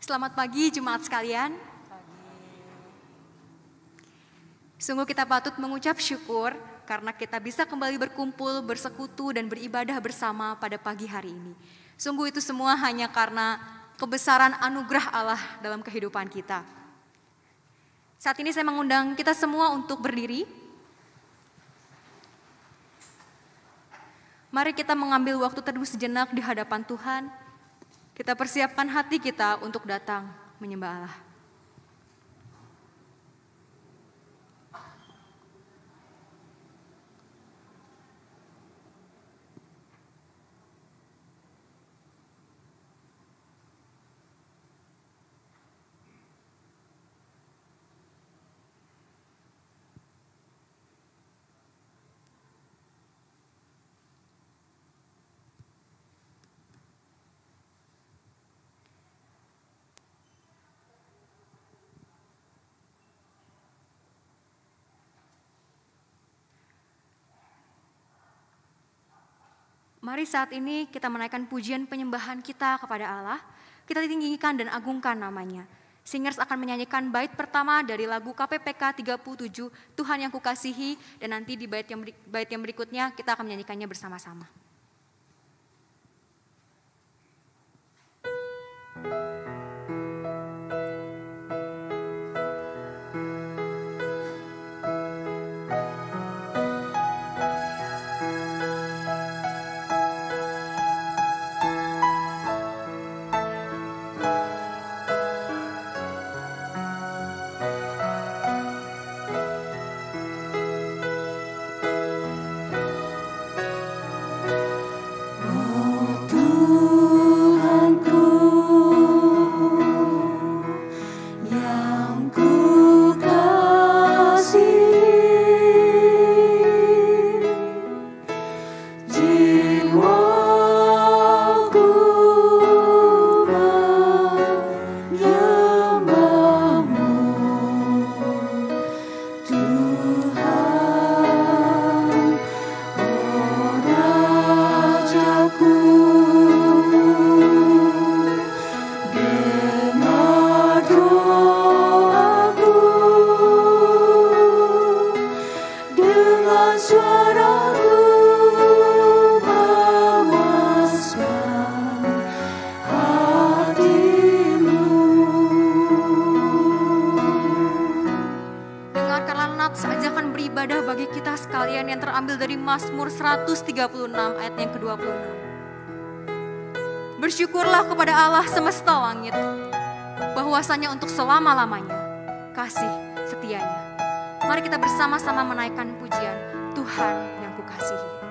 Selamat pagi jemaat sekalian. Sungguh kita patut mengucap syukur karena kita bisa kembali berkumpul, bersekutu dan beribadah bersama pada pagi hari ini. Sungguh itu semua hanya karena kebesaran anugerah Allah dalam kehidupan kita. Saat ini saya mengundang kita semua untuk berdiri. Mari kita mengambil waktu teduh sejenak di hadapan Tuhan. Kita persiapkan hati kita untuk datang menyembah Allah. Mari saat ini kita menaikkan pujian penyembahan kita kepada Allah. Kita tinggikan dan agungkan namanya. Singers akan menyanyikan bait pertama dari lagu KPPK 37, Tuhan yang Kukasihi. Dan nanti di bait yang berikutnya kita akan menyanyikannya bersama-sama. Mazmur 136 ayat yang ke-26. Bersyukurlah kepada Allah semesta langit, bahwasanya untuk selama-lamanya kasih setianya. Mari kita bersama-sama menaikkan pujian Tuhan yang Kukasihi.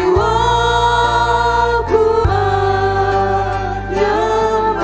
Jiwaku yang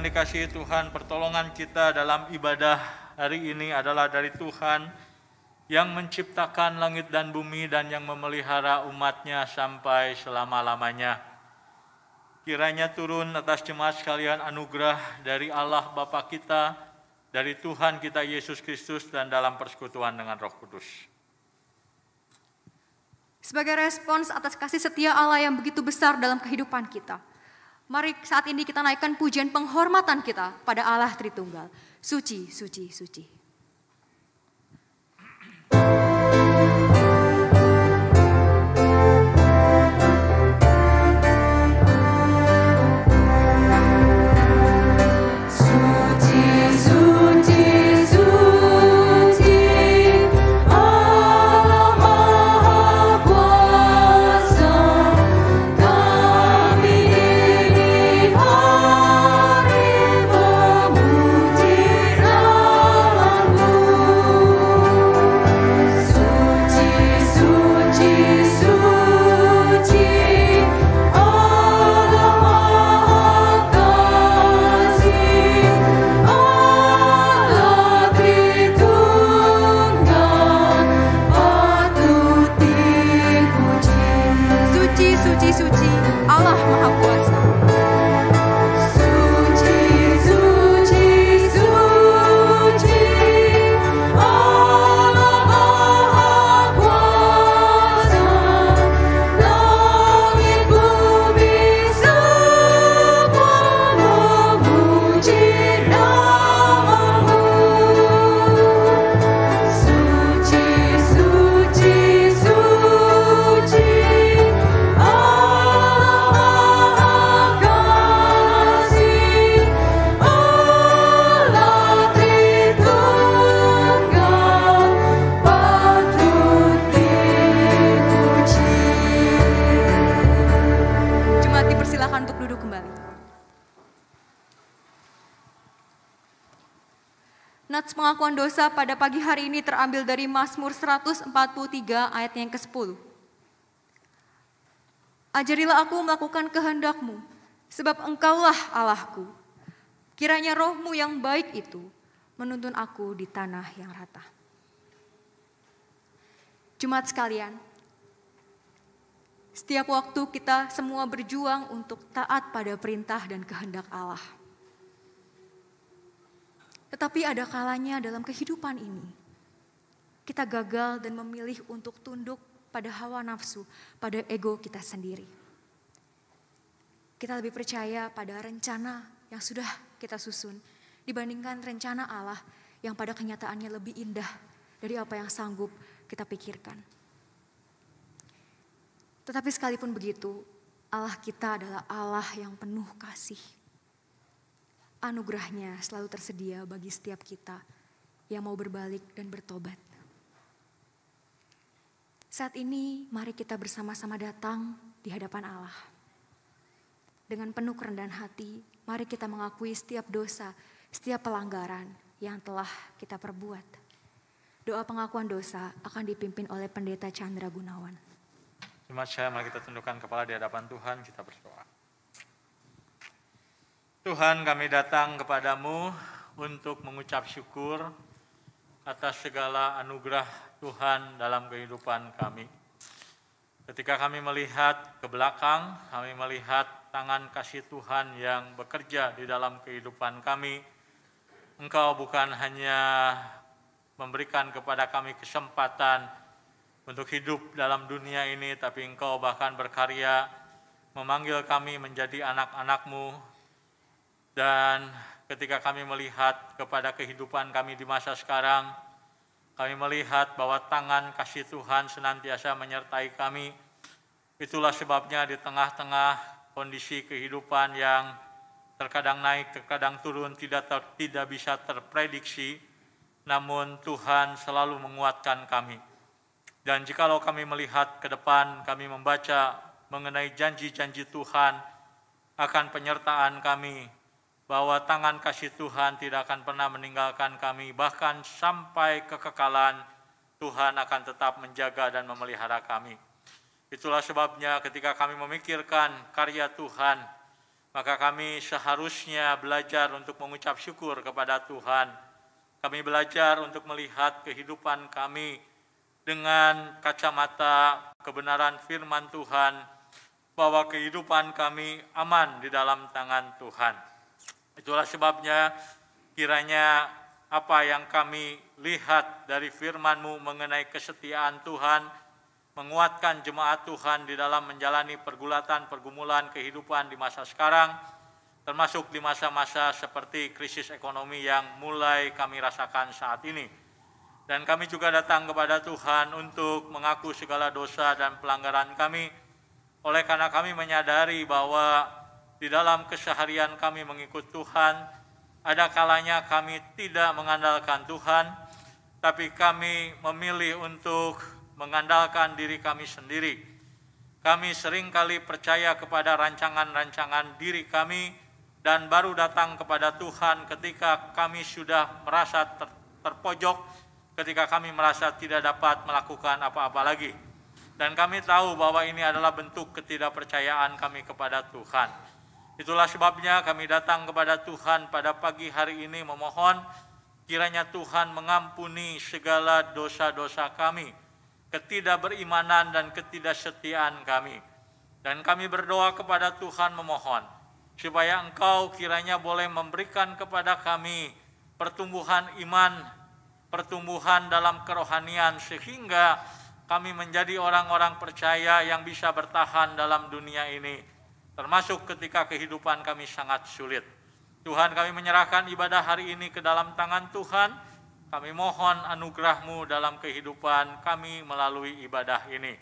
yang dikasihi Tuhan, pertolongan kita dalam ibadah hari ini adalah dari Tuhan yang menciptakan langit dan bumi dan yang memelihara umat-Nya sampai selama-lamanya. Kiranya turun atas jemaat sekalian anugerah dari Allah Bapa kita, dari Tuhan kita Yesus Kristus, dan dalam persekutuan dengan Roh Kudus. Sebagai respons atas kasih setia Allah yang begitu besar dalam kehidupan kita, mari saat ini kita naikkan pujian penghormatan kita pada Allah Tritunggal. Suci, suci, suci. Nats pengakuan dosa pada pagi hari ini terambil dari Mazmur 143 ayat yang ke-10. Ajarilah aku melakukan kehendak-Mu, sebab Engkaulah Allahku. Kiranya roh-Mu yang baik itu menuntun aku di tanah yang rata. Jemaat sekalian, setiap waktu kita semua berjuang untuk taat pada perintah dan kehendak Allah. Tetapi ada kalanya dalam kehidupan ini, kita gagal dan memilih untuk tunduk pada hawa nafsu, pada ego kita sendiri. Kita lebih percaya pada rencana yang sudah kita susun dibandingkan rencana Allah yang pada kenyataannya lebih indah dari apa yang sanggup kita pikirkan. Tetapi sekalipun begitu, Allah kita adalah Allah yang penuh kasih. Anugerahnya selalu tersedia bagi setiap kita yang mau berbalik dan bertobat. Saat ini mari kita bersama-sama datang di hadapan Allah. Dengan penuh kerendahan hati, mari kita mengakui setiap dosa, setiap pelanggaran yang telah kita perbuat. Doa pengakuan dosa akan dipimpin oleh Pendeta Chandra Gunawan. Jemaat saya, mari kita tundukkan kepala di hadapan Tuhan, kita berdoa. Tuhan, kami datang kepadamu untuk mengucap syukur atas segala anugerah Tuhan dalam kehidupan kami. Ketika kami melihat ke belakang, kami melihat tangan kasih Tuhan yang bekerja di dalam kehidupan kami. Engkau bukan hanya memberikan kepada kami kesempatan untuk hidup dalam dunia ini, tapi Engkau bahkan berkarya memanggil kami menjadi anak-anak-Mu. Dan ketika kami melihat kepada kehidupan kami di masa sekarang, kami melihat bahwa tangan kasih Tuhan senantiasa menyertai kami. Itulah sebabnya di tengah-tengah kondisi kehidupan yang terkadang naik, terkadang turun, tidak bisa terprediksi, namun Tuhan selalu menguatkan kami. Dan jikalau kami melihat ke depan, kami membaca mengenai janji-janji Tuhan akan penyertaan kami, bahwa tangan kasih Tuhan tidak akan pernah meninggalkan kami, bahkan sampai kekekalan Tuhan akan tetap menjaga dan memelihara kami. Itulah sebabnya ketika kami memikirkan karya Tuhan, maka kami seharusnya belajar untuk mengucap syukur kepada Tuhan. Kami belajar untuk melihat kehidupan kami dengan kacamata kebenaran firman Tuhan, bahwa kehidupan kami aman di dalam tangan Tuhan. Itulah sebabnya kiranya apa yang kami lihat dari firman-Mu mengenai kesetiaan Tuhan, menguatkan jemaat Tuhan di dalam menjalani pergumulan kehidupan di masa sekarang, termasuk di masa-masa seperti krisis ekonomi yang mulai kami rasakan saat ini. Dan kami juga datang kepada Tuhan untuk mengaku segala dosa dan pelanggaran kami, oleh karena kami menyadari bahwa di dalam keseharian kami mengikut Tuhan, ada kalanya kami tidak mengandalkan Tuhan, tapi kami memilih untuk mengandalkan diri kami sendiri. Kami seringkali percaya kepada rancangan-rancangan diri kami dan baru datang kepada Tuhan ketika kami sudah merasa terpojok, ketika kami merasa tidak dapat melakukan apa-apa lagi. Dan kami tahu bahwa ini adalah bentuk ketidakpercayaan kami kepada Tuhan. Itulah sebabnya kami datang kepada Tuhan pada pagi hari ini memohon kiranya Tuhan mengampuni segala dosa-dosa kami, ketidakberimanan dan ketidaksetiaan kami. Dan kami berdoa kepada Tuhan memohon supaya Engkau kiranya boleh memberikan kepada kami pertumbuhan iman, pertumbuhan dalam kerohanian, sehingga kami menjadi orang-orang percaya yang bisa bertahan dalam dunia ini, termasuk ketika kehidupan kami sangat sulit. Tuhan, kami menyerahkan ibadah hari ini ke dalam tangan Tuhan. Kami mohon anugerah-Mu dalam kehidupan kami melalui ibadah ini.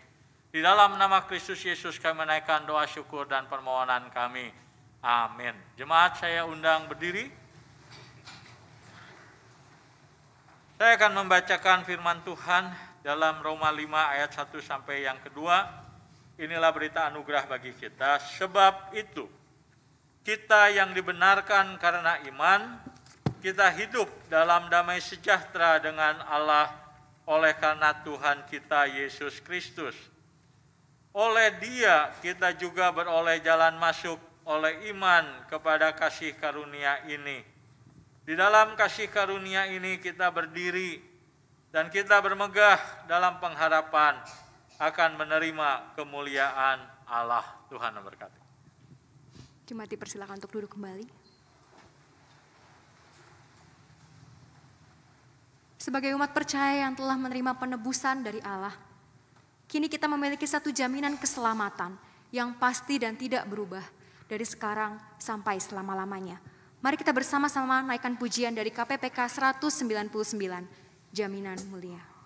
Di dalam nama Kristus Yesus kami menaikkan doa syukur dan permohonan kami. Amin. Jemaat, saya undang berdiri. Saya akan membacakan firman Tuhan dalam Roma 5 ayat 1 sampai yang kedua. Inilah berita anugerah bagi kita. Sebab itu, kita yang dibenarkan karena iman, kita hidup dalam damai sejahtera dengan Allah oleh karena Tuhan kita Yesus Kristus. Oleh Dia kita juga beroleh jalan masuk oleh iman kepada kasih karunia ini. Di dalam kasih karunia ini kita berdiri dan kita bermegah dalam pengharapan akan menerima kemuliaan Allah. Tuhan memberkati. Jemaat dipersilakan untuk duduk kembali. Sebagai umat percaya yang telah menerima penebusan dari Allah, kini kita memiliki satu jaminan keselamatan yang pasti dan tidak berubah dari sekarang sampai selama-lamanya. Mari kita bersama-sama naikkan pujian dari KPPK 199, Jaminan Mulia.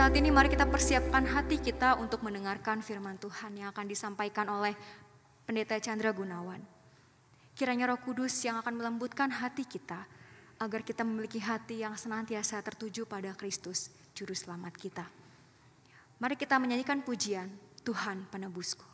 saat ini mari kita persiapkan hati kita untuk mendengarkan firman Tuhan yang akan disampaikan oleh Pendeta Chandra Gunawan. Kiranya Roh Kudus yang akan melembutkan hati kita, agar kita memiliki hati yang senantiasa tertuju pada Kristus, Juru Selamat kita. Mari kita menyanyikan pujian, Tuhan Penebusku.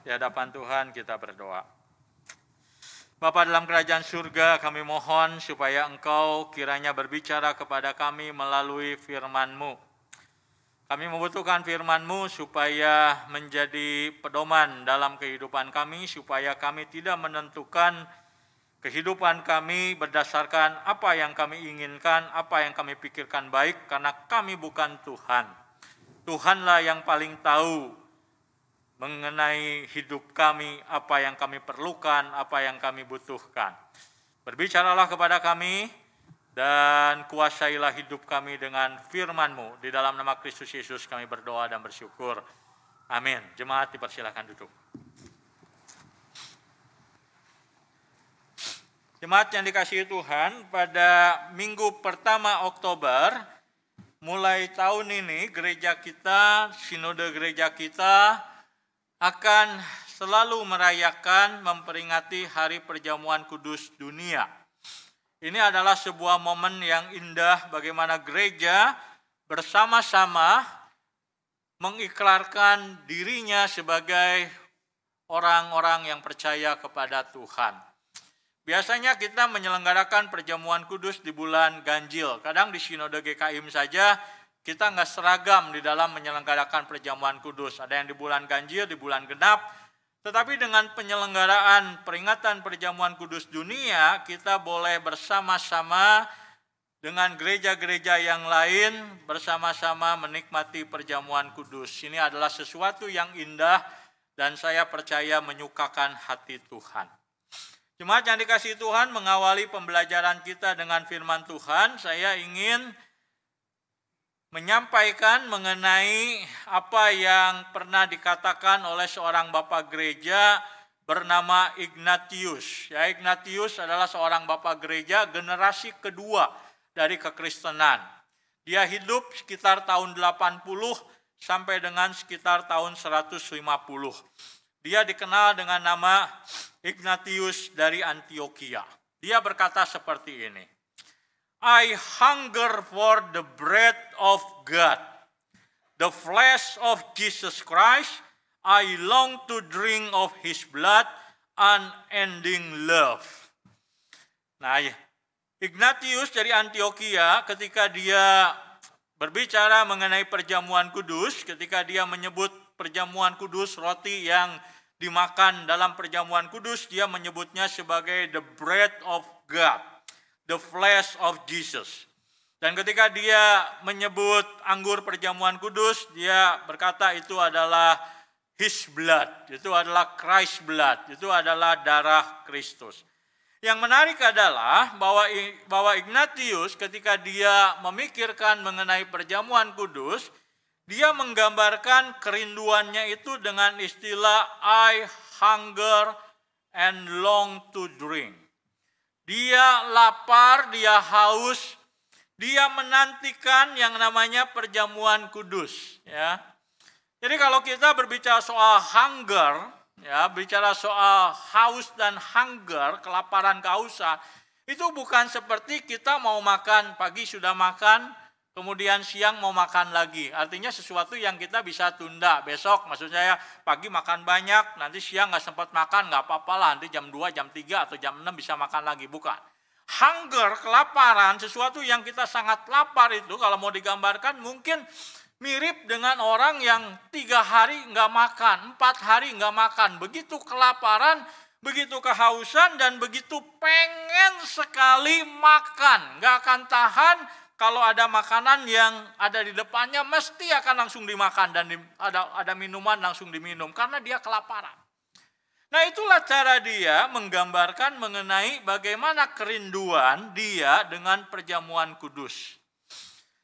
di hadapan Tuhan kita berdoa. Bapa dalam kerajaan surga, kami mohon supaya Engkau kiranya berbicara kepada kami melalui firman-Mu. Kami membutuhkan firman-Mu supaya menjadi pedoman dalam kehidupan kami, supaya kami tidak menentukan kehidupan kami berdasarkan apa yang kami inginkan, apa yang kami pikirkan baik, karena kami bukan Tuhan. Tuhanlah yang paling tahu mengenai hidup kami, apa yang kami perlukan, apa yang kami butuhkan. Berbicaralah kepada kami dan kuasailah hidup kami dengan firman-Mu. Di dalam nama Kristus Yesus kami berdoa dan bersyukur. Amin. Jemaat dipersilakan duduk. Jemaat yang dikasihi Tuhan, pada minggu pertama Oktober, mulai tahun ini gereja kita, sinode gereja kita akan selalu merayakan, memperingati Hari Perjamuan Kudus Dunia. Ini adalah sebuah momen yang indah bagaimana gereja bersama-sama mengikrarkan dirinya sebagai orang-orang yang percaya kepada Tuhan. Biasanya kita menyelenggarakan perjamuan kudus di bulan Ganjil. Kadang di Sinode GKIM saja kita nggak seragam di dalam menyelenggarakan perjamuan kudus. Ada yang di bulan Ganjil, di bulan Genap. Tetapi dengan penyelenggaraan peringatan perjamuan kudus dunia, kita boleh bersama-sama dengan gereja-gereja yang lain bersama-sama menikmati perjamuan kudus. Ini adalah sesuatu yang indah dan saya percaya menyukakan hati Tuhan. Jemaat yang dikasihi Tuhan, mengawali pembelajaran kita dengan firman Tuhan, saya ingin menyampaikan mengenai apa yang pernah dikatakan oleh seorang bapak gereja bernama Ignatius. Ya, Ignatius adalah seorang bapak gereja generasi kedua dari kekristenan. Dia hidup sekitar tahun 80 sampai dengan sekitar tahun 150. Dia dikenal dengan nama Ignatius dari Antioquia. Dia berkata seperti ini. I hunger for the bread of God, the flesh of Jesus Christ. I long to drink of His blood, unending love. Nah, Ignatius dari Antioquia ketika dia berbicara mengenai perjamuan kudus, ketika dia menyebut perjamuan kudus, roti yang dimakan dalam perjamuan kudus, dia menyebutnya sebagai the bread of God, the flesh of Jesus. Dan ketika dia menyebut anggur perjamuan kudus, dia berkata itu adalah His blood, itu adalah Christ blood, itu adalah darah Kristus. Yang menarik adalah bahwa Ignatius ketika dia memikirkan mengenai perjamuan kudus, dia menggambarkan kerinduannya itu dengan istilah I hunger and long to drink. Dia lapar, dia haus, dia menantikan yang namanya perjamuan kudus. Ya. Jadi kalau kita berbicara soal hunger, ya, bicara soal haus dan hunger, kelaparan, kehausan, itu bukan seperti kita mau makan, pagi sudah makan, kemudian siang mau makan lagi. Artinya sesuatu yang kita bisa tunda besok. Maksud saya pagi makan banyak, nanti siang nggak sempat makan, nggak apa-apa lah. Nanti jam 2, jam 3, atau jam 6 bisa makan lagi. Bukan. Hunger, kelaparan, sesuatu yang kita sangat lapar itu kalau mau digambarkan mungkin mirip dengan orang yang 3 hari nggak makan, 4 hari nggak makan. Begitu kelaparan, begitu kehausan, dan begitu pengen sekali makan. Nggak akan tahan. Kalau ada makanan yang ada di depannya mesti akan langsung dimakan dan ada minuman langsung diminum karena dia kelaparan. Nah, itulah cara dia menggambarkan mengenai bagaimana kerinduan dia dengan perjamuan kudus.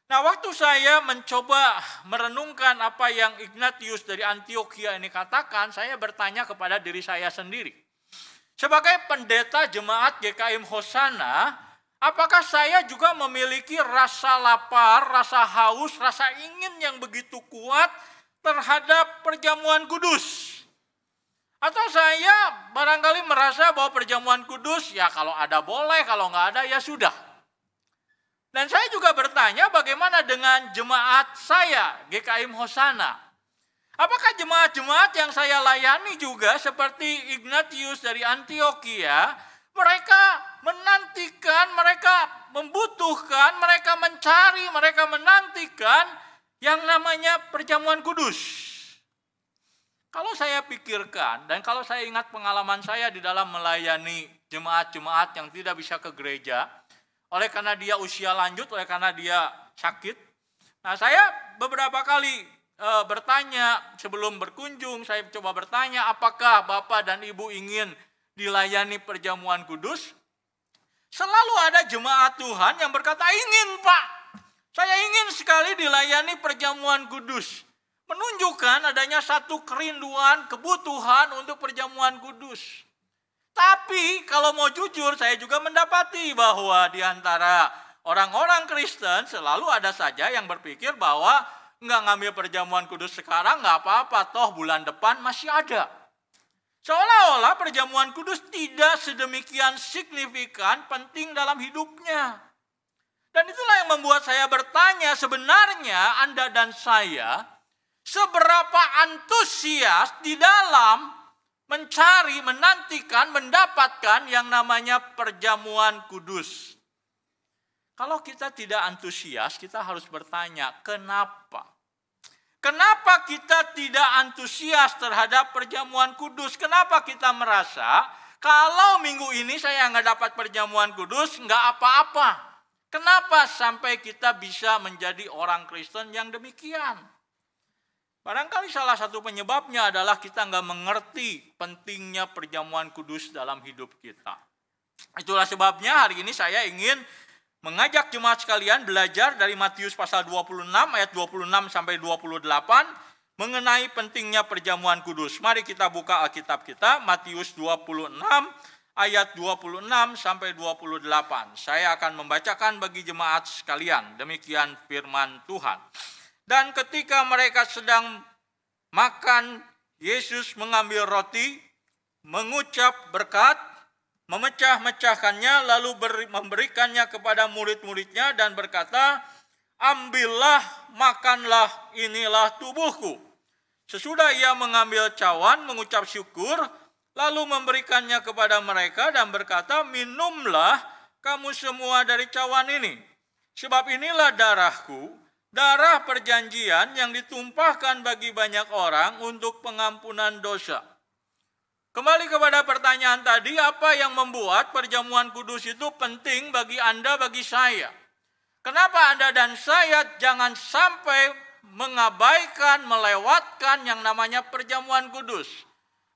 Nah, waktu saya mencoba merenungkan apa yang Ignatius dari Antioquia ini katakan, saya bertanya kepada diri saya sendiri. Sebagai pendeta jemaat GKIM Hosana, apakah saya juga memiliki rasa lapar, rasa haus, rasa ingin yang begitu kuat terhadap perjamuan kudus? Atau saya barangkali merasa bahwa perjamuan kudus, ya kalau ada boleh, kalau nggak ada ya sudah. Dan saya juga bertanya bagaimana dengan jemaat saya, GKIM Hosana. Apakah jemaat-jemaat yang saya layani juga seperti Ignatius dari Antioquia, mereka menantikan, mereka membutuhkan, mereka mencari, mereka menantikan yang namanya perjamuan kudus. Kalau saya pikirkan dan kalau saya ingat pengalaman saya di dalam melayani jemaat-jemaat yang tidak bisa ke gereja, oleh karena dia usia lanjut, oleh karena dia sakit. Nah, saya beberapa kali bertanya sebelum berkunjung, saya coba bertanya apakah Bapak dan Ibu ingin dilayani perjamuan kudus? Selalu ada jemaat Tuhan yang berkata, ingin Pak, saya ingin sekali dilayani perjamuan kudus. Menunjukkan adanya satu kerinduan, kebutuhan untuk perjamuan kudus. Tapi kalau mau jujur, saya juga mendapati bahwa di antara orang-orang Kristen selalu ada saja yang berpikir bahwa nggak ngambil perjamuan kudus sekarang nggak apa-apa, toh bulan depan masih ada. Seolah-olah perjamuan kudus tidak sedemikian signifikan penting dalam hidupnya. Dan itulah yang membuat saya bertanya, sebenarnya Anda dan saya seberapa antusias di dalam mencari, menantikan, mendapatkan yang namanya perjamuan kudus. Kalau kita tidak antusias, kita harus bertanya, kenapa? Kenapa kita tidak antusias terhadap perjamuan kudus? Kenapa kita merasa, kalau minggu ini saya nggak dapat perjamuan kudus, nggak apa-apa? Kenapa sampai kita bisa menjadi orang Kristen yang demikian? Barangkali salah satu penyebabnya adalah kita nggak mengerti pentingnya perjamuan kudus dalam hidup kita. Itulah sebabnya hari ini saya ingin mengajak jemaat sekalian belajar dari Matius pasal 26 ayat 26 sampai 28 mengenai pentingnya perjamuan kudus. Mari kita buka Alkitab kita, Matius 26 ayat 26 sampai 28. Saya akan membacakan bagi jemaat sekalian, demikian firman Tuhan. Dan ketika mereka sedang makan, Yesus mengambil roti, mengucap berkat, memecah-mecahkannya, lalu memberikannya kepada murid-muridnya dan berkata, ambillah, makanlah, inilah tubuhku. Sesudah ia mengambil cawan, mengucap syukur, lalu memberikannya kepada mereka dan berkata, minumlah kamu semua dari cawan ini. Sebab inilah darahku, darah perjanjian yang ditumpahkan bagi banyak orang untuk pengampunan dosa. Kembali kepada pertanyaan tadi, apa yang membuat perjamuan kudus itu penting bagi Anda, bagi saya? Kenapa Anda dan saya jangan sampai mengabaikan, melewatkan yang namanya perjamuan kudus?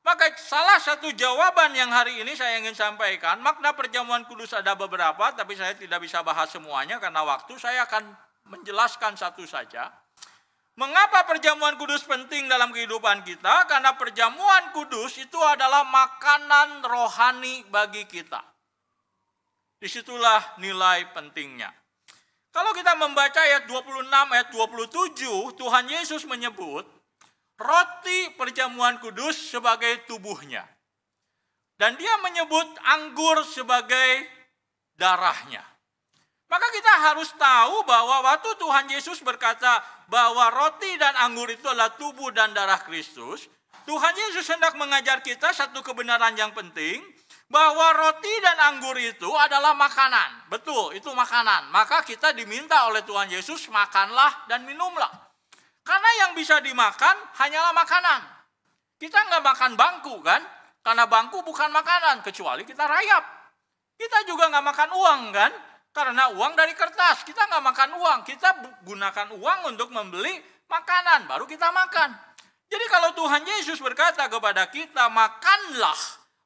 Maka salah satu jawaban yang hari ini saya ingin sampaikan, makna perjamuan kudus ada beberapa, tapi saya tidak bisa bahas semuanya karena waktu. Saya akan menjelaskan satu saja. Mengapa perjamuan kudus penting dalam kehidupan kita? Karena perjamuan kudus itu adalah makanan rohani bagi kita. Disitulah nilai pentingnya. Kalau kita membaca ayat 26, ayat 27, Tuhan Yesus menyebut roti perjamuan kudus sebagai tubuhnya. Dan dia menyebut anggur sebagai darahnya. Maka kita harus tahu bahwa waktu Tuhan Yesus berkata bahwa roti dan anggur itu adalah tubuh dan darah Kristus, Tuhan Yesus hendak mengajar kita satu kebenaran yang penting, bahwa roti dan anggur itu adalah makanan. Betul, itu makanan. Maka kita diminta oleh Tuhan Yesus, makanlah dan minumlah. Karena yang bisa dimakan hanyalah makanan. Kita nggak makan bangku kan, karena bangku bukan makanan, kecuali kita rayap. Kita juga nggak makan uang kan, karena uang dari kertas, kita nggak makan uang, kita gunakan uang untuk membeli makanan, baru kita makan. Jadi kalau Tuhan Yesus berkata kepada kita, makanlah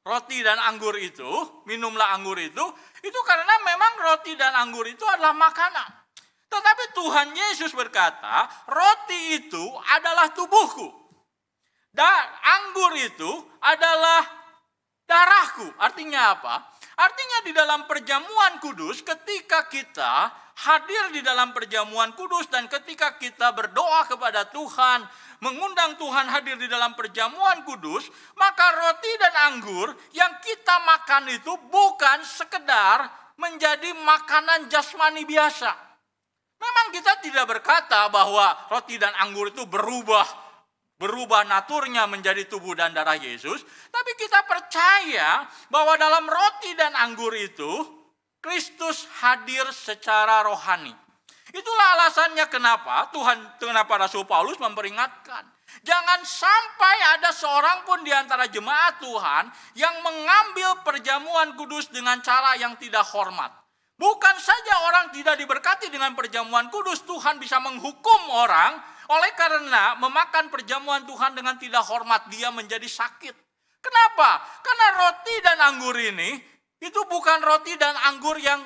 roti dan anggur itu, minumlah anggur itu karena memang roti dan anggur itu adalah makanan. Tetapi Tuhan Yesus berkata, roti itu adalah tubuhku, dan anggur itu adalah darahku. Artinya apa? Artinya di dalam perjamuan kudus, ketika kita hadir di dalam perjamuan kudus dan ketika kita berdoa kepada Tuhan, mengundang Tuhan hadir di dalam perjamuan kudus, maka roti dan anggur yang kita makan itu bukan sekedar menjadi makanan jasmani biasa. Memang kita tidak berkata bahwa roti dan anggur itu berubah naturnya menjadi tubuh dan darah Yesus, tapi kita percaya bahwa dalam roti dan anggur itu Kristus hadir secara rohani. Itulah alasannya kenapa Rasul Paulus memperingatkan, jangan sampai ada seorang pun di antara jemaat Tuhan yang mengambil perjamuan kudus dengan cara yang tidak hormat. Bukan saja orang tidak diberkati dengan perjamuan kudus, Tuhan bisa menghukum orang oleh karena memakan perjamuan Tuhan dengan tidak hormat, dia menjadi sakit. Kenapa? Karena roti dan anggur ini itu bukan roti dan anggur yang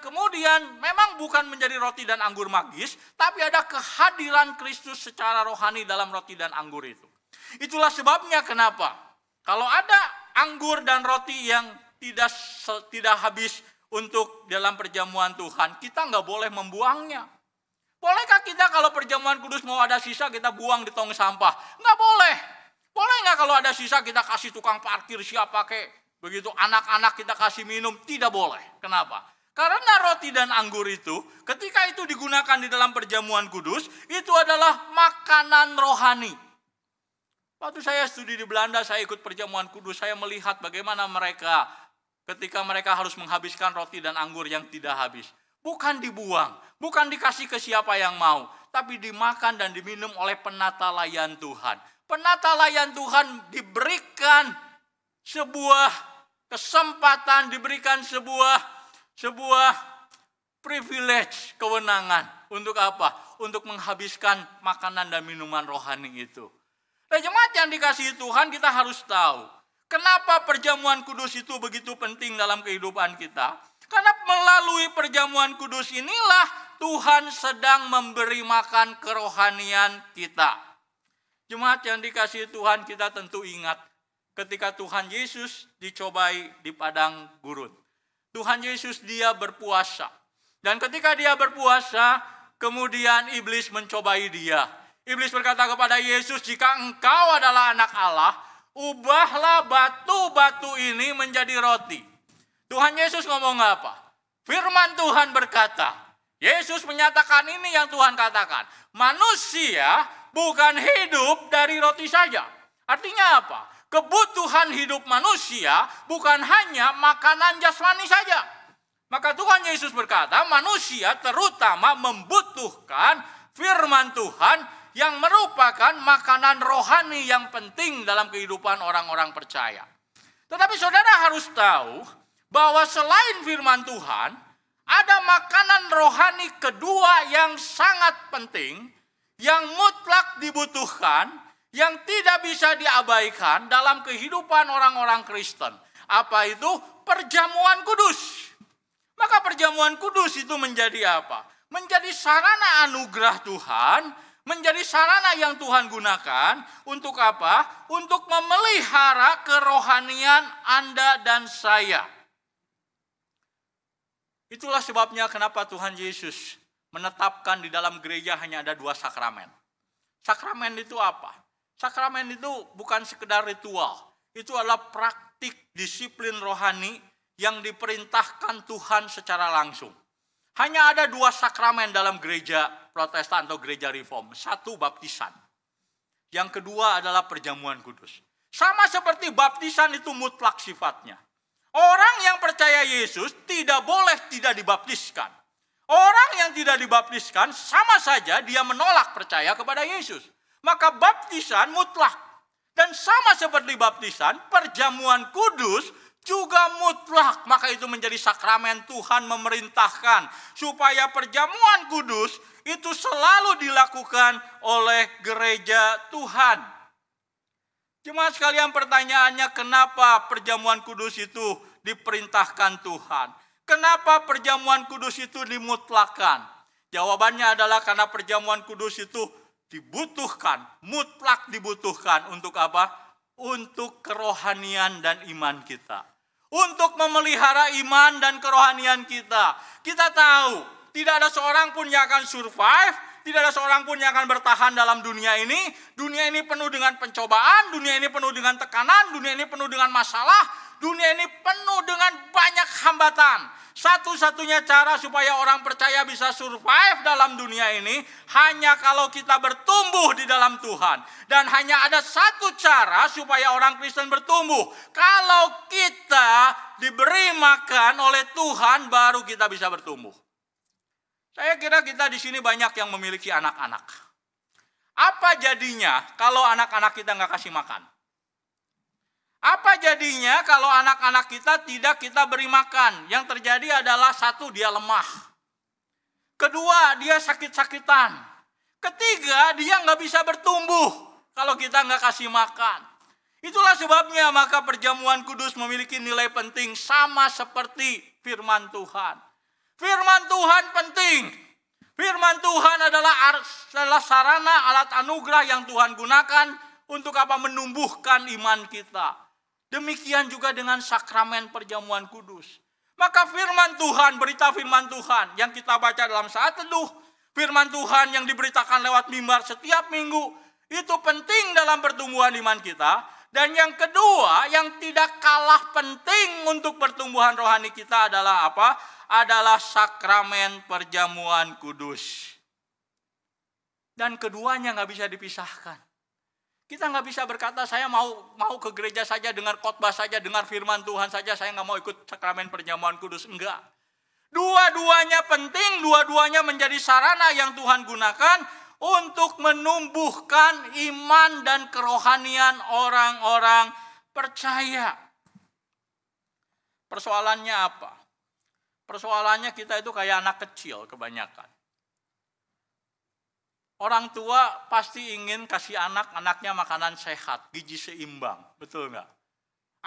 kemudian memang bukan menjadi roti dan anggur magis, tapi ada kehadiran Kristus secara rohani dalam roti dan anggur itu. Itulah sebabnya kenapa kalau ada anggur dan roti yang tidak habis untuk dalam perjamuan Tuhan, kita nggak boleh membuangnya. Bolehkah kita kalau perjamuan kudus mau ada sisa kita buang di tong sampah? Nggak boleh. Boleh nggak kalau ada sisa kita kasih tukang parkir siapa kek? Begitu anak-anak kita kasih minum? Tidak boleh. Kenapa? Karena roti dan anggur itu ketika itu digunakan di dalam perjamuan kudus itu adalah makanan rohani. Waktu saya studi di Belanda, saya ikut perjamuan kudus, saya melihat bagaimana mereka ketika mereka harus menghabiskan roti dan anggur yang tidak habis. Bukan dibuang, bukan dikasih ke siapa yang mau, tapi dimakan dan diminum oleh penata layan Tuhan. Penata layan Tuhan diberikan sebuah kesempatan, diberikan sebuah privilege, kewenangan. Untuk apa? Untuk menghabiskan makanan dan minuman rohani itu. Nah, jemaat yang dikasihi Tuhan, kita harus tahu kenapa perjamuan kudus itu begitu penting dalam kehidupan kita. Karena melalui perjamuan kudus inilah Tuhan sedang memberi makan kerohanian kita. Jemaat yang dikasihi Tuhan, kita tentu ingat ketika Tuhan Yesus dicobai di padang gurun. Tuhan Yesus dia berpuasa. Dan ketika dia berpuasa, kemudian iblis mencobai dia. Iblis berkata kepada Yesus, jika engkau adalah anak Allah, ubahlah batu-batu ini menjadi roti. Tuhan Yesus ngomong apa? Firman Tuhan berkata, Yesus menyatakan ini yang Tuhan katakan. Manusia bukan hidup dari roti saja. Artinya apa? Kebutuhan hidup manusia bukan hanya makanan jasmani saja. Maka Tuhan Yesus berkata, manusia terutama membutuhkan firman Tuhan yang merupakan makanan rohani yang penting dalam kehidupan orang-orang percaya. Tetapi saudara harus tahu bahwa selain firman Tuhan, ada makanan rohani kedua yang sangat penting, yang mutlak dibutuhkan, yang tidak bisa diabaikan dalam kehidupan orang-orang Kristen. Apa itu? Perjamuan kudus. Maka perjamuan kudus itu menjadi apa? Menjadi sarana anugerah Tuhan, menjadi sarana yang Tuhan gunakan untuk apa? Untuk memelihara kerohanian Anda dan saya. Itulah sebabnya kenapa Tuhan Yesus menetapkan di dalam gereja hanya ada 2 sakramen. Sakramen itu apa? Sakramen itu bukan sekedar ritual. Itu adalah praktik disiplin rohani yang diperintahkan Tuhan secara langsung. Hanya ada 2 sakramen dalam gereja Protestan atau gereja Reform. 1 baptisan. Yang kedua adalah perjamuan kudus. Sama seperti baptisan itu mutlak sifatnya. Orang yang percaya Yesus tidak boleh tidak dibaptiskan. Orang yang tidak dibaptiskan sama saja dia menolak percaya kepada Yesus. Maka baptisan mutlak. Dan sama seperti baptisan, perjamuan kudus juga mutlak. Maka itu menjadi sakramen Tuhan memerintahkan supaya perjamuan kudus itu selalu dilakukan oleh gereja Tuhan. Jemaat sekalian, pertanyaannya, kenapa perjamuan kudus itu diperintahkan Tuhan? Kenapa perjamuan kudus itu dimutlakkan? Jawabannya adalah karena perjamuan kudus itu dibutuhkan, mutlak dibutuhkan untuk apa? Untuk kerohanian dan iman kita. Untuk memelihara iman dan kerohanian kita. Kita tahu, tidak ada seorang pun yang akan survive, tidak ada seorang pun yang akan bertahan dalam dunia ini. Dunia ini penuh dengan pencobaan, dunia ini penuh dengan tekanan, dunia ini penuh dengan masalah, dunia ini penuh dengan banyak hambatan. Satu-satunya cara supaya orang percaya bisa survive dalam dunia ini hanya kalau kita bertumbuh di dalam Tuhan. Dan hanya ada satu cara supaya orang Kristen bertumbuh. Kalau kita diberi makan oleh Tuhan, baru kita bisa bertumbuh. Saya kira kita di sini banyak yang memiliki anak-anak. Apa jadinya kalau anak-anak kita nggak kasih makan? Apa jadinya kalau anak-anak kita tidak kita beri makan? Yang terjadi adalah 1, dia lemah. Kedua, dia sakit-sakitan. Ketiga, dia nggak bisa bertumbuh kalau kita nggak kasih makan. Itulah sebabnya maka perjamuan kudus memiliki nilai penting sama seperti firman Tuhan. Firman Tuhan penting. Firman Tuhan adalah sarana alat anugerah yang Tuhan gunakan untuk apa? Menumbuhkan iman kita. Demikian juga dengan sakramen perjamuan kudus. Maka firman Tuhan, berita firman Tuhan yang kita baca dalam saat teduh, firman Tuhan yang diberitakan lewat mimbar setiap minggu, itu penting dalam pertumbuhan iman kita. Dan yang kedua, yang tidak kalah penting untuk pertumbuhan rohani kita adalah apa? Adalah sakramen perjamuan kudus. Dan keduanya nggak bisa dipisahkan. Kita nggak bisa berkata, saya mau ke gereja saja, dengar khotbah saja, dengar firman Tuhan saja, saya nggak mau ikut sakramen perjamuan kudus. Enggak. Dua-duanya penting, dua-duanya menjadi sarana yang Tuhan gunakan untuk menumbuhkan iman dan kerohanian orang-orang percaya. Persoalannya apa? Persoalannya kita itu kayak anak kecil kebanyakan. Orang tua pasti ingin kasih anaknya makanan sehat, gizi seimbang, betul nggak?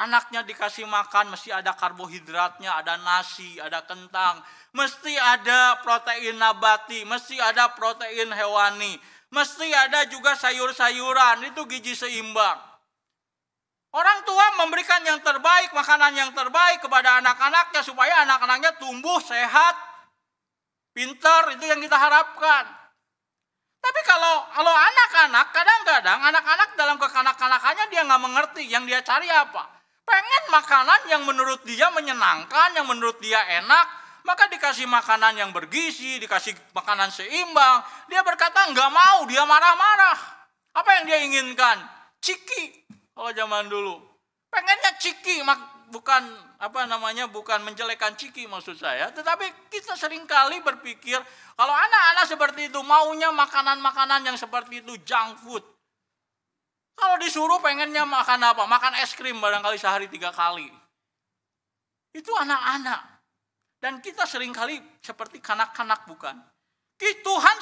Anaknya dikasih makan, mesti ada karbohidratnya, ada nasi, ada kentang, mesti ada protein nabati, mesti ada protein hewani, mesti ada juga sayur-sayuran, itu gizi seimbang. Orang tua memberikan yang terbaik, makanan yang terbaik kepada anak-anaknya supaya anak-anaknya tumbuh sehat, pintar, itu yang kita harapkan. Tapi kalau anak-anak, kadang-kadang anak-anak dalam kekanak-kanakannya dia nggak mengerti, yang dia cari apa? Pengen makanan yang menurut dia menyenangkan, yang menurut dia enak, maka dikasih makanan yang bergizi, dikasih makanan seimbang. Dia berkata nggak mau, dia marah-marah. Apa yang dia inginkan? Ciki. Kalau zaman dulu, pengennya ciki, bukan menjelekan ciki maksud saya. Tetapi kita seringkali berpikir kalau anak-anak seperti itu maunya makanan-makanan yang seperti itu, junk food. Kalau disuruh pengennya makan apa? Makan es krim barangkali sehari 3 kali. Itu anak-anak. Dan kita seringkali seperti kanak-kanak bukan? Tuhan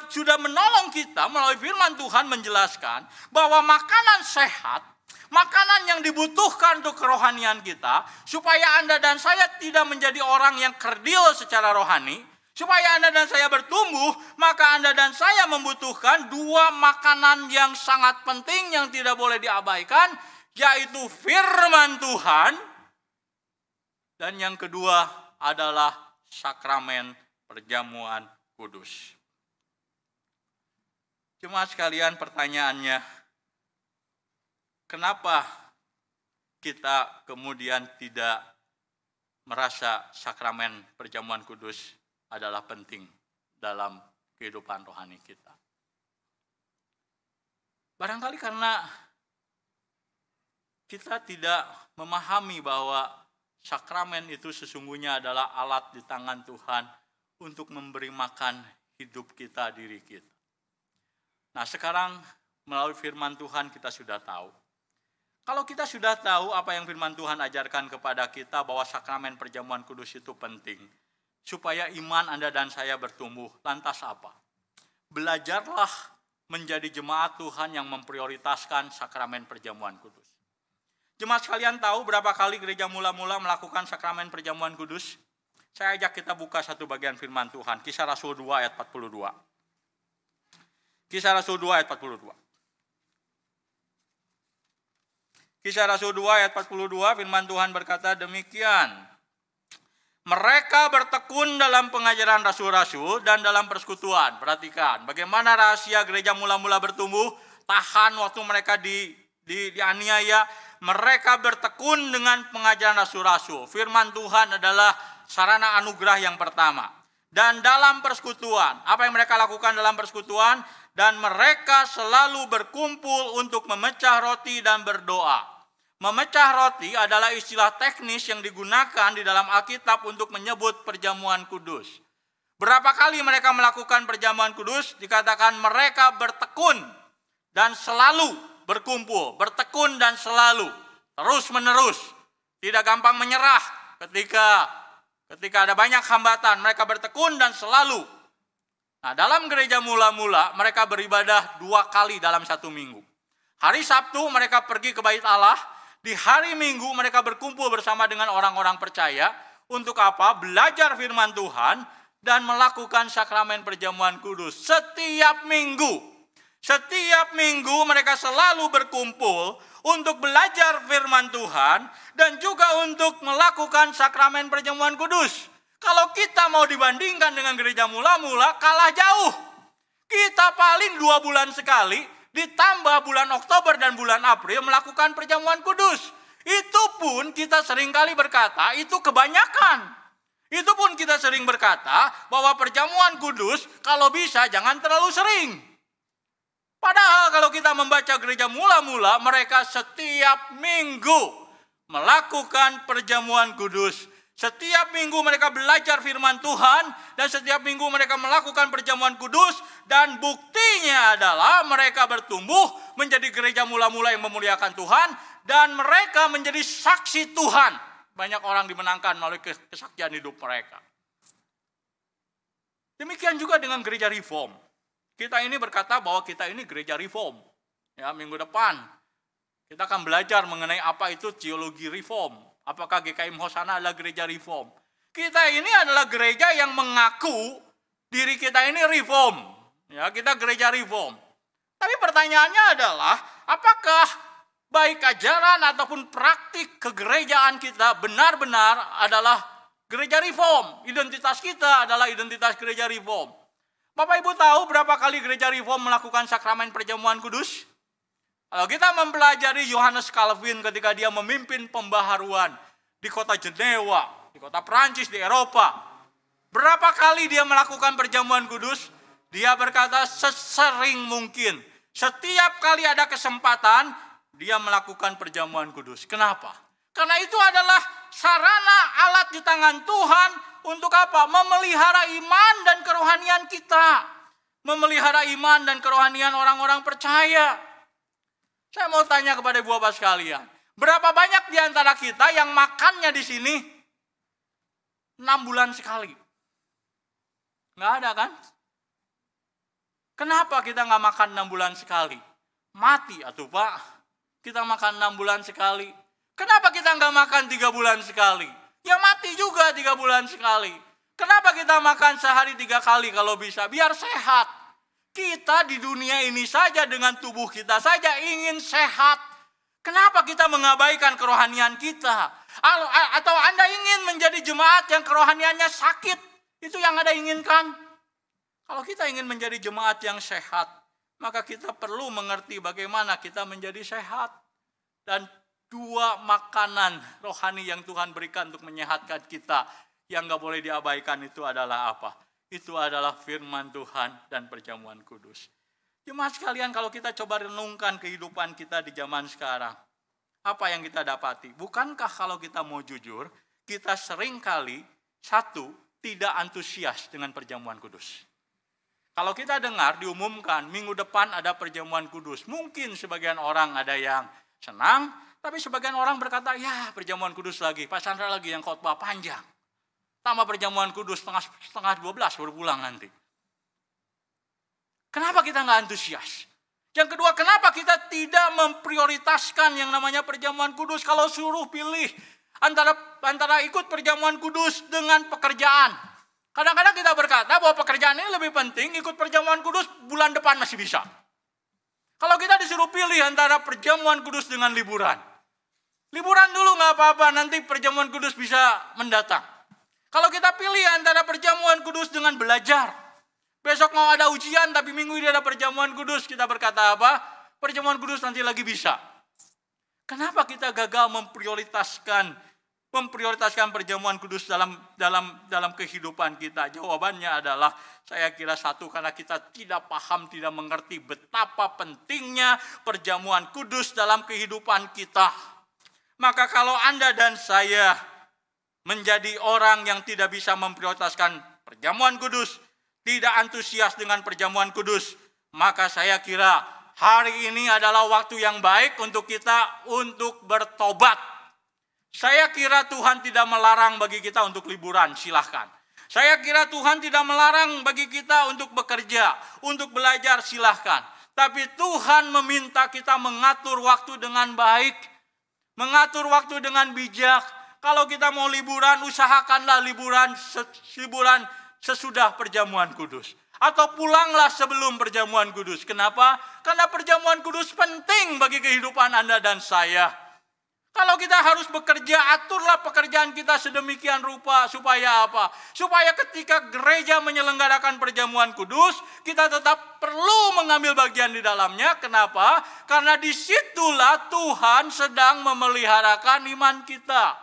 sudah menolong kita melalui firman Tuhan menjelaskan bahwa makanan sehat, makanan yang dibutuhkan untuk kerohanian kita, supaya Anda dan saya tidak menjadi orang yang kerdil secara rohani, supaya Anda dan saya bertumbuh, maka Anda dan saya membutuhkan 2 makanan yang sangat penting yang tidak boleh diabaikan, yaitu firman Tuhan, dan yang kedua adalah sakramen perjamuan kudus. Jemaat sekalian, pertanyaannya, kenapa kita kemudian tidak merasa sakramen perjamuan kudus adalah penting dalam kehidupan rohani kita? Barangkali karena kita tidak memahami bahwa sakramen itu sesungguhnya adalah alat di tangan Tuhan untuk memberi makan hidup kita, diri kita. Nah, sekarang melalui firman Tuhan kita sudah tahu. Kalau kita sudah tahu apa yang firman Tuhan ajarkan kepada kita bahwa sakramen perjamuan kudus itu penting, supaya iman Anda dan saya bertumbuh, lantas apa? Belajarlah menjadi jemaat Tuhan yang memprioritaskan sakramen perjamuan kudus. Jemaat sekalian tahu berapa kali gereja mula-mula melakukan sakramen perjamuan kudus? Saya ajak kita buka satu bagian firman Tuhan, Kisah Rasul 2 ayat 42. Kisah Rasul 2 ayat 42. Kisah Rasul 2 ayat 42, firman Tuhan berkata demikian. Mereka bertekun dalam pengajaran rasul-rasul dan dalam persekutuan. Perhatikan, bagaimana rahasia gereja mula-mula bertumbuh, tahan waktu mereka dianiaya. Mereka bertekun dengan pengajaran rasul-rasul. Firman Tuhan adalah sarana anugerah yang pertama. Dan dalam persekutuan, apa yang mereka lakukan dalam persekutuan? Dan mereka selalu berkumpul untuk memecah roti dan berdoa. Memecah roti adalah istilah teknis yang digunakan di dalam Alkitab untuk menyebut perjamuan kudus. Berapa kali mereka melakukan perjamuan kudus? Dikatakan mereka bertekun dan selalu berkumpul. Bertekun dan selalu, terus menerus. Tidak gampang menyerah ketika ada banyak hambatan. Mereka bertekun dan selalu. Nah, dalam gereja mula-mula mereka beribadah 2 kali dalam 1 minggu. Hari Sabtu mereka pergi ke bait Allah. Di hari Minggu mereka berkumpul bersama dengan orang-orang percaya. Untuk apa? Belajar firman Tuhan dan melakukan sakramen perjamuan kudus. Setiap minggu. Setiap minggu mereka selalu berkumpul untuk belajar firman Tuhan dan juga untuk melakukan sakramen perjamuan kudus. Kalau kita mau dibandingkan dengan gereja mula-mula, kalah jauh. Kita paling 2 bulan sekali, ditambah bulan Oktober dan bulan April melakukan perjamuan kudus. Itu pun kita seringkali berkata, itu kebanyakan. Itu pun kita sering berkata bahwa perjamuan kudus kalau bisa jangan terlalu sering. Padahal kalau kita membaca gereja mula-mula, mereka setiap minggu melakukan perjamuan kudus. Setiap minggu mereka belajar firman Tuhan dan setiap minggu mereka melakukan perjamuan kudus. Dan buktinya adalah mereka bertumbuh menjadi gereja mula-mula yang memuliakan Tuhan. Dan mereka menjadi saksi Tuhan. Banyak orang dimenangkan melalui kesaksian hidup mereka. Demikian juga dengan gereja reform. Kita ini berkata bahwa kita ini gereja reform. Ya, minggu depan kita akan belajar mengenai apa itu teologi reform. Apakah GKM Hosana adalah gereja reform? Kita ini adalah gereja yang mengaku diri kita ini reform. Ya, kita gereja reform. Tapi pertanyaannya adalah, apakah baik ajaran ataupun praktik kegerejaan kita benar-benar adalah gereja reform? Identitas kita adalah identitas gereja reform. Bapak Ibu tahu berapa kali gereja reform melakukan sakramen perjamuan kudus? Kalau kita mempelajari Yohanes Calvin ketika dia memimpin pembaharuan di kota Jenewa, di kota Prancis, di Eropa. Berapa kali dia melakukan perjamuan kudus? Dia berkata sesering mungkin. Setiap kali ada kesempatan, dia melakukan perjamuan kudus. Kenapa? Karena itu adalah sarana alat di tangan Tuhan untuk apa? Memelihara iman dan kerohanian kita. Memelihara iman dan kerohanian orang-orang percaya. Saya mau tanya kepada ibu bapak sekalian. Berapa banyak di antara kita yang makannya di sini 6 bulan sekali? Nggak ada kan? Kenapa kita nggak makan 6 bulan sekali? Mati atuh Pak. Kita makan 6 bulan sekali. Kenapa kita nggak makan 3 bulan sekali? Ya mati juga 3 bulan sekali. Kenapa kita makan sehari 3 kali kalau bisa? Biar sehat. Kita di dunia ini saja dengan tubuh kita saja ingin sehat. Kenapa kita mengabaikan kerohanian kita? Atau Anda ingin menjadi jemaat yang kerohaniannya sakit? Itu yang Anda inginkan? Kalau kita ingin menjadi jemaat yang sehat, maka kita perlu mengerti bagaimana kita menjadi sehat. Dan 2 makanan rohani yang Tuhan berikan untuk menyehatkan kita yang gak boleh diabaikan itu adalah apa? Itu adalah firman Tuhan dan perjamuan kudus. Jemaat sekalian, kalau kita coba renungkan kehidupan kita di zaman sekarang, apa yang kita dapati? Bukankah kalau kita mau jujur, kita seringkali tidak antusias dengan perjamuan kudus. Kalau kita dengar diumumkan minggu depan ada perjamuan kudus, mungkin sebagian orang ada yang senang, tapi sebagian orang berkata, ya perjamuan kudus lagi, Pak Chandra lagi yang khotbah panjang. Tambah perjamuan kudus setengah 12 baru pulang nanti. Kenapa kita nggak antusias? Yang kedua, kenapa kita tidak memprioritaskan yang namanya perjamuan kudus? Kalau suruh pilih antara ikut perjamuan kudus dengan pekerjaan. Kadang-kadang kita berkata bahwa pekerjaan ini lebih penting, ikut perjamuan kudus bulan depan masih bisa. Kalau kita disuruh pilih antara perjamuan kudus dengan liburan. Liburan dulu nggak apa-apa, nanti perjamuan kudus bisa mendatang. Kalau kita pilih antara perjamuan kudus dengan belajar. Besok mau ada ujian tapi minggu ini ada perjamuan kudus. Kita berkata apa? Perjamuan kudus nanti lagi bisa. Kenapa kita gagal memprioritaskan perjamuan kudus dalam kehidupan kita? Jawabannya adalah saya kira karena kita tidak paham, tidak mengerti betapa pentingnya perjamuan kudus dalam kehidupan kita. Maka kalau Anda dan saya menjadi orang yang tidak bisa memprioritaskan perjamuan kudus, tidak antusias dengan perjamuan kudus, maka saya kira hari ini adalah waktu yang baik untuk kita untuk bertobat. Saya kira Tuhan tidak melarang bagi kita untuk liburan, silahkan. Saya kira Tuhan tidak melarang bagi kita untuk bekerja, untuk belajar, silahkan. Tapi Tuhan meminta kita mengatur waktu dengan baik, mengatur waktu dengan bijak. Kalau kita mau liburan, usahakanlah liburan sesudah perjamuan kudus. atau pulanglah sebelum perjamuan kudus. Kenapa? Karena perjamuan kudus penting bagi kehidupan Anda dan saya. Kalau kita harus bekerja, aturlah pekerjaan kita sedemikian rupa. Supaya apa? Supaya ketika gereja menyelenggarakan perjamuan kudus, kita tetap perlu mengambil bagian di dalamnya. Kenapa? Karena disitulah Tuhan sedang memeliharakan iman kita.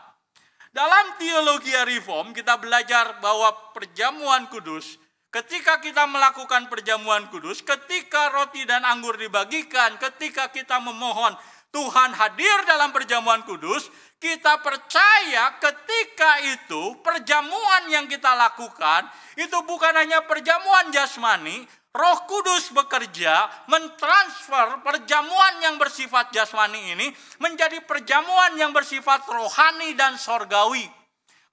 Dalam teologi reform, kita belajar bahwa perjamuan kudus, ketika kita melakukan perjamuan kudus, ketika roti dan anggur dibagikan, ketika kita memohon Tuhan hadir dalam perjamuan kudus, kita percaya ketika itu perjamuan yang kita lakukan itu bukan hanya perjamuan jasmani, Roh Kudus bekerja mentransfer perjamuan yang bersifat jasmani ini menjadi perjamuan yang bersifat rohani dan sorgawi.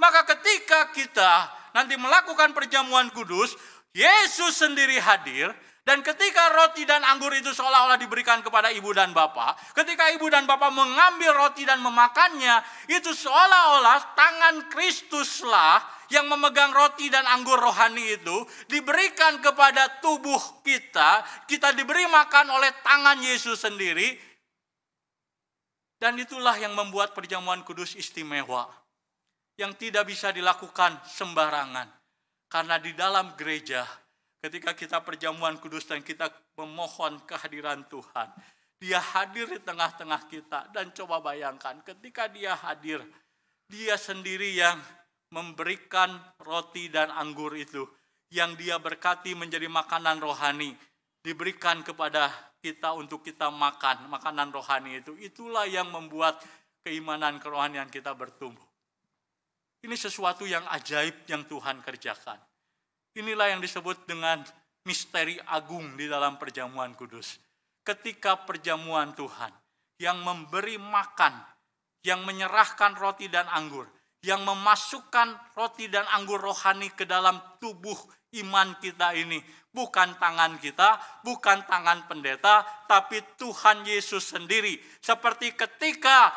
Maka ketika kita nanti melakukan perjamuan kudus, Yesus sendiri hadir. Dan ketika roti dan anggur itu seolah-olah diberikan kepada ibu dan bapak, ketika ibu dan bapak mengambil roti dan memakannya, itu seolah-olah tangan Kristuslah yang memegang roti dan anggur rohani itu diberikan kepada tubuh kita, kita diberi makan oleh tangan Yesus sendiri. Dan itulah yang membuat perjamuan kudus istimewa, yang tidak bisa dilakukan sembarangan. Karena di dalam gereja, ketika kita perjamuan kudus dan kita memohon kehadiran Tuhan, Dia hadir di tengah-tengah kita. Dan coba bayangkan, ketika Dia hadir, Dia sendiri yang memberikan roti dan anggur itu, yang Dia berkati menjadi makanan rohani, diberikan kepada kita untuk kita makan, makanan rohani itu. Itulah yang membuat keimanan kerohanian kita bertumbuh. Ini sesuatu yang ajaib yang Tuhan kerjakan. Inilah yang disebut dengan misteri agung di dalam perjamuan kudus. Ketika perjamuan Tuhan yang memberi makan, yang menyerahkan roti dan anggur, yang memasukkan roti dan anggur rohani ke dalam tubuh iman kita ini. Bukan tangan kita, bukan tangan pendeta, tapi Tuhan Yesus sendiri. Seperti ketika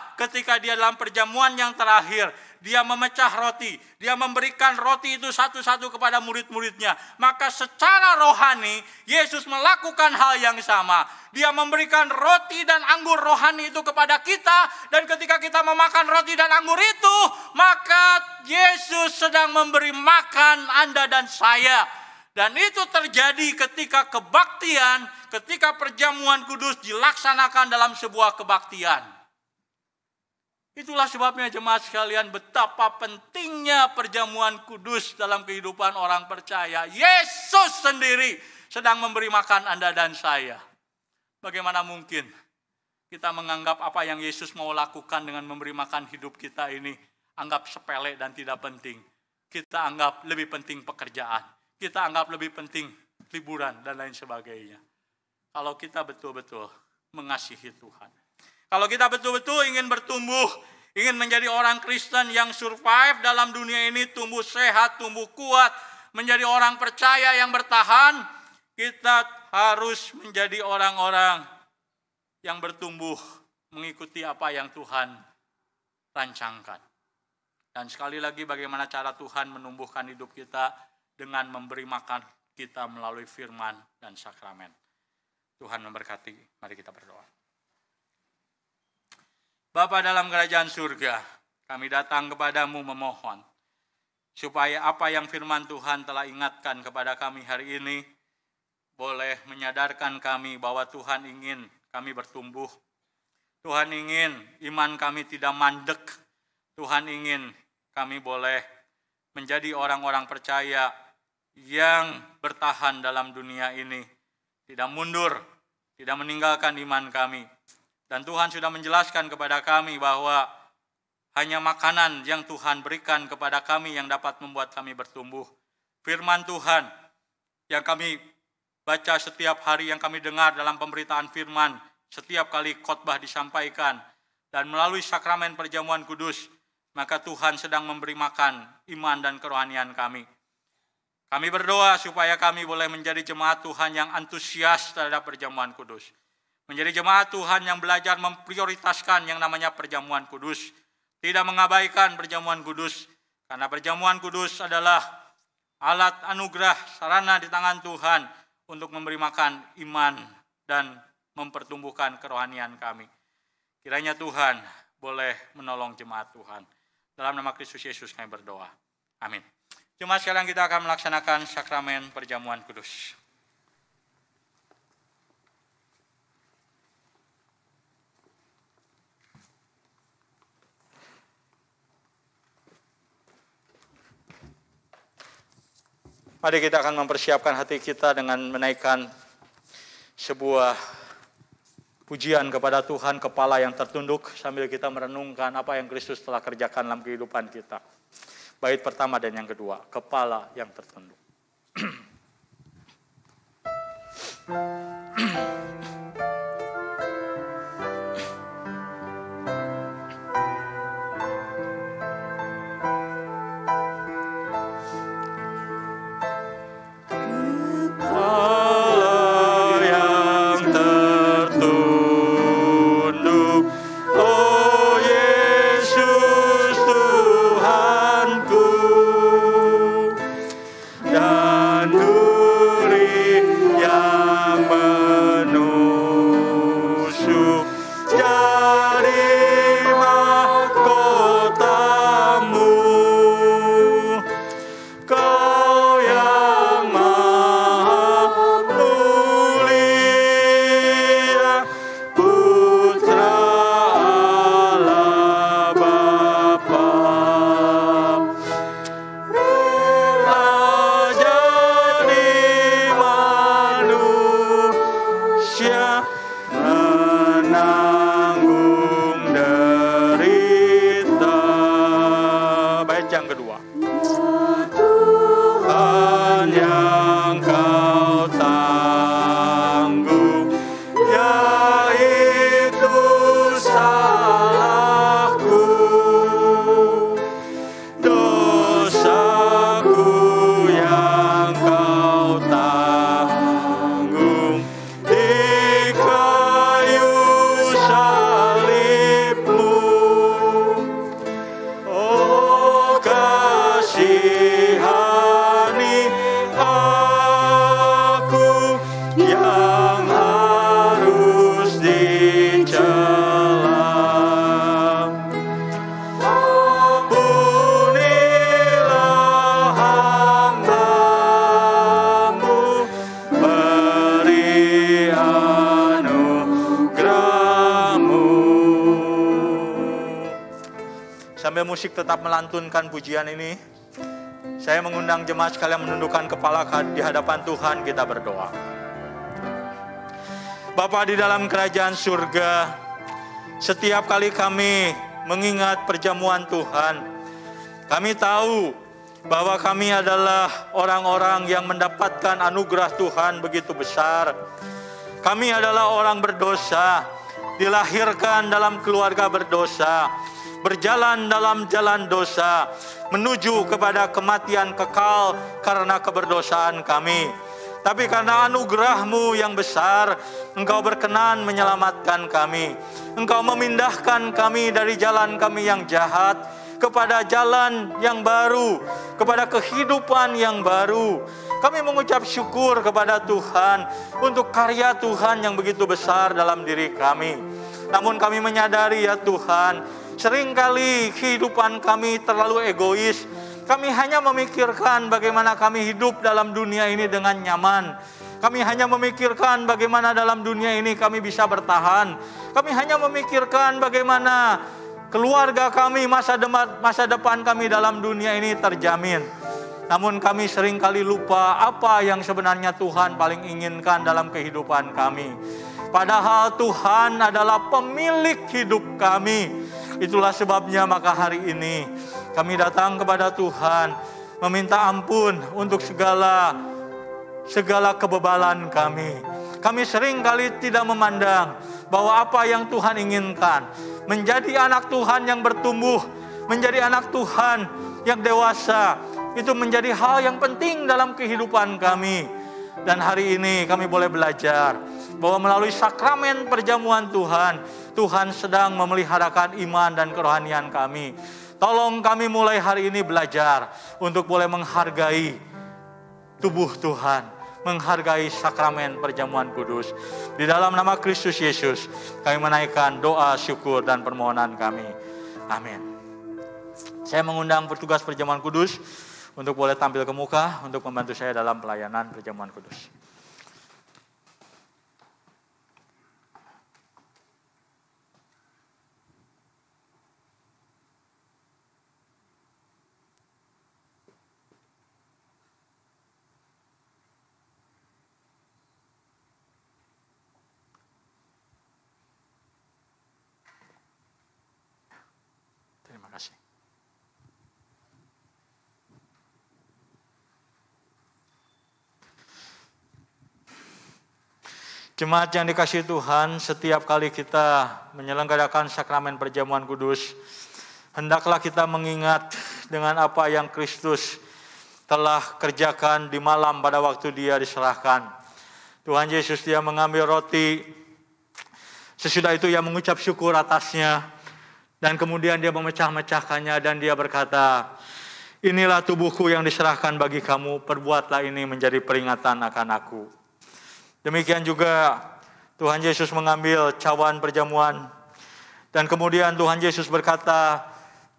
Dia dalam perjamuan yang terakhir, Dia memecah roti, Dia memberikan roti itu satu-satu kepada murid-muridnya. Maka secara rohani, Yesus melakukan hal yang sama. Dia memberikan roti dan anggur rohani itu kepada kita. Dan ketika kita memakan roti dan anggur itu, maka Yesus sedang memberi makan Anda dan saya. Dan itu terjadi ketika kebaktian, ketika perjamuan kudus dilaksanakan dalam sebuah kebaktian. Itulah sebabnya jemaat sekalian, betapa pentingnya perjamuan kudus dalam kehidupan orang percaya. Yesus sendiri sedang memberi makan Anda dan saya. Bagaimana mungkin kita menganggap apa yang Yesus mau lakukan dengan memberi makan hidup kita ini anggap sepele dan tidak penting. Kita anggap lebih penting pekerjaan. Kita anggap lebih penting liburan dan lain sebagainya. Kalau kita betul-betul mengasihi Tuhan. Kalau kita betul-betul ingin bertumbuh, ingin menjadi orang Kristen yang survive dalam dunia ini, tumbuh sehat, tumbuh kuat, menjadi orang percaya yang bertahan, kita harus menjadi orang-orang yang bertumbuh mengikuti apa yang Tuhan rancangkan. Dan sekali lagi, bagaimana cara Tuhan menumbuhkan hidup kita? Dengan memberi makan kita melalui firman dan sakramen. Tuhan memberkati, mari kita berdoa. Bapa dalam kerajaan surga, kami datang kepadamu memohon, supaya apa yang firman Tuhan telah ingatkan kepada kami hari ini, boleh menyadarkan kami bahwa Tuhan ingin kami bertumbuh. Tuhan ingin iman kami tidak mandek. Tuhan ingin kami boleh menjadi orang-orang percaya yang bertahan dalam dunia ini, tidak mundur, tidak meninggalkan iman kami. Dan Tuhan sudah menjelaskan kepada kami bahwa hanya makanan yang Tuhan berikan kepada kami yang dapat membuat kami bertumbuh. Firman Tuhan yang kami baca setiap hari, yang kami dengar dalam pemberitaan firman, setiap kali khotbah disampaikan, dan melalui sakramen perjamuan kudus, maka Tuhan sedang memberi makan iman dan kerohanian kami. Kami berdoa supaya kami boleh menjadi jemaat Tuhan yang antusias terhadap perjamuan kudus. Menjadi jemaat Tuhan yang belajar memprioritaskan yang namanya perjamuan kudus. Tidak mengabaikan perjamuan kudus. Karena perjamuan kudus adalah alat anugerah, sarana di tangan Tuhan untuk memberi makan iman dan mempertumbuhkan kerohanian kami. Kiranya Tuhan boleh menolong jemaat Tuhan. Dalam nama Kristus Yesus kami berdoa. Amin. Jemaat sekalian, kita akan melaksanakan sakramen perjamuan kudus. Mari kita akan mempersiapkan hati kita dengan menaikkan sebuah pujian kepada Tuhan, kepala yang tertunduk, sambil kita merenungkan apa yang Kristus telah kerjakan dalam kehidupan kita. Bait pertama dan yang kedua, kepala yang tertunduk. Sambil musik tetap melantunkan pujian ini, saya mengundang jemaat sekalian menundukkan kepala di hadapan Tuhan, kita berdoa. Bapa di dalam kerajaan surga, setiap kali kami mengingat perjamuan Tuhan, kami tahu bahwa kami adalah orang-orang yang mendapatkan anugerah Tuhan begitu besar. Kami adalah orang berdosa, dilahirkan dalam keluarga berdosa, berjalan dalam jalan dosa, menuju kepada kematian kekal karena keberdosaan kami. Tapi karena anugerah-Mu yang besar, Engkau berkenan menyelamatkan kami. Engkau memindahkan kami dari jalan kami yang jahat kepada jalan yang baru, kepada kehidupan yang baru. Kami mengucap syukur kepada Tuhan untuk karya Tuhan yang begitu besar dalam diri kami. Namun kami menyadari ya Tuhan, seringkali kehidupan kami terlalu egois. Kami hanya memikirkan bagaimana kami hidup dalam dunia ini dengan nyaman. Kami hanya memikirkan bagaimana dalam dunia ini kami bisa bertahan. Kami hanya memikirkan bagaimana keluarga kami, masa depan kami dalam dunia ini terjamin. Namun kami seringkali lupa apa yang sebenarnya Tuhan paling inginkan dalam kehidupan kami. Padahal Tuhan adalah pemilik hidup kami. Itulah sebabnya maka hari ini kami datang kepada Tuhan meminta ampun untuk segala kebebalan kami. Kami seringkali tidak memandang bahwa apa yang Tuhan inginkan, menjadi anak Tuhan yang bertumbuh, menjadi anak Tuhan yang dewasa, itu menjadi hal yang penting dalam kehidupan kami. Dan hari ini kami boleh belajar bahwa melalui sakramen perjamuan Tuhan, Tuhan sedang memeliharakan iman dan kerohanian kami. Tolong kami mulai hari ini belajar untuk boleh menghargai tubuh Tuhan, menghargai sakramen perjamuan kudus. Di dalam nama Kristus Yesus, kami menaikkan doa, syukur, dan permohonan kami. Amin. Saya mengundang petugas perjamuan kudus untuk boleh tampil ke muka untuk membantu saya dalam pelayanan perjamuan kudus. Terima kasih. Jemaat yang dikasihi Tuhan, setiap kali kita menyelenggarakan sakramen perjamuan kudus, hendaklah kita mengingat dengan apa yang Kristus telah kerjakan di malam pada waktu Dia diserahkan. Tuhan Yesus, Dia mengambil roti, sesudah itu Ia mengucap syukur atasnya, dan kemudian Dia memecah-mecahkannya dan Dia berkata, "Inilah tubuhku yang diserahkan bagi kamu, perbuatlah ini menjadi peringatan akan aku." Demikian juga Tuhan Yesus mengambil cawan perjamuan, dan kemudian Tuhan Yesus berkata,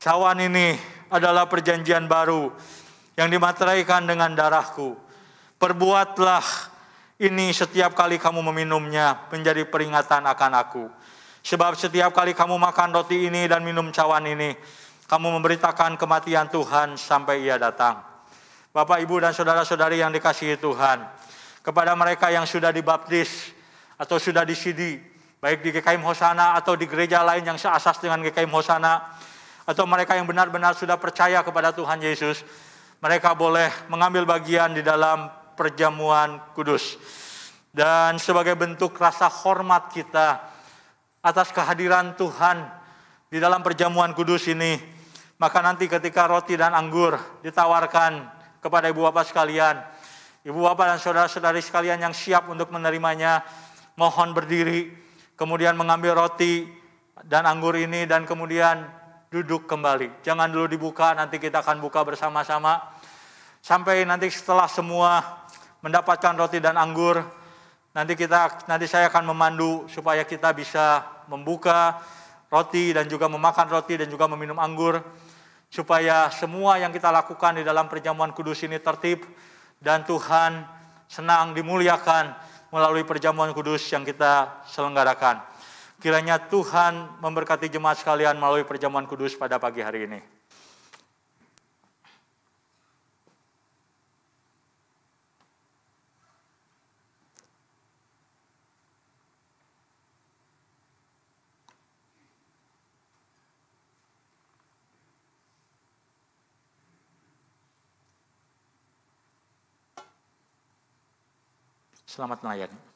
"Cawan ini adalah perjanjian baru yang dimateraikan dengan darahku. Perbuatlah ini setiap kali kamu meminumnya menjadi peringatan akan aku. Sebab setiap kali kamu makan roti ini dan minum cawan ini, kamu memberitakan kematian Tuhan sampai Ia datang." Bapak, Ibu, dan saudara-saudari yang dikasihi Tuhan, kepada mereka yang sudah dibaptis atau sudah disidi, baik di GKM Hosana atau di gereja lain yang seasas dengan GKM Hosana, atau mereka yang benar-benar sudah percaya kepada Tuhan Yesus, mereka boleh mengambil bagian di dalam perjamuan kudus. Dan sebagai bentuk rasa hormat kita atas kehadiran Tuhan di dalam perjamuan kudus ini, maka nanti ketika roti dan anggur ditawarkan kepada ibu bapak sekalian, ibu bapak dan saudara-saudari sekalian yang siap untuk menerimanya, mohon berdiri, kemudian mengambil roti dan anggur ini, dan kemudian duduk kembali. Jangan dulu dibuka, nanti kita akan buka bersama-sama. Sampai nanti setelah semua mendapatkan roti dan anggur, nanti saya akan memandu supaya kita bisa membuka roti dan juga memakan roti dan juga meminum anggur, supaya semua yang kita lakukan di dalam perjamuan kudus ini tertib, dan Tuhan senang dimuliakan melalui perjamuan kudus yang kita selenggarakan. Kiranya Tuhan memberkati jemaat sekalian melalui perjamuan kudus pada pagi hari ini. Selamat melayani.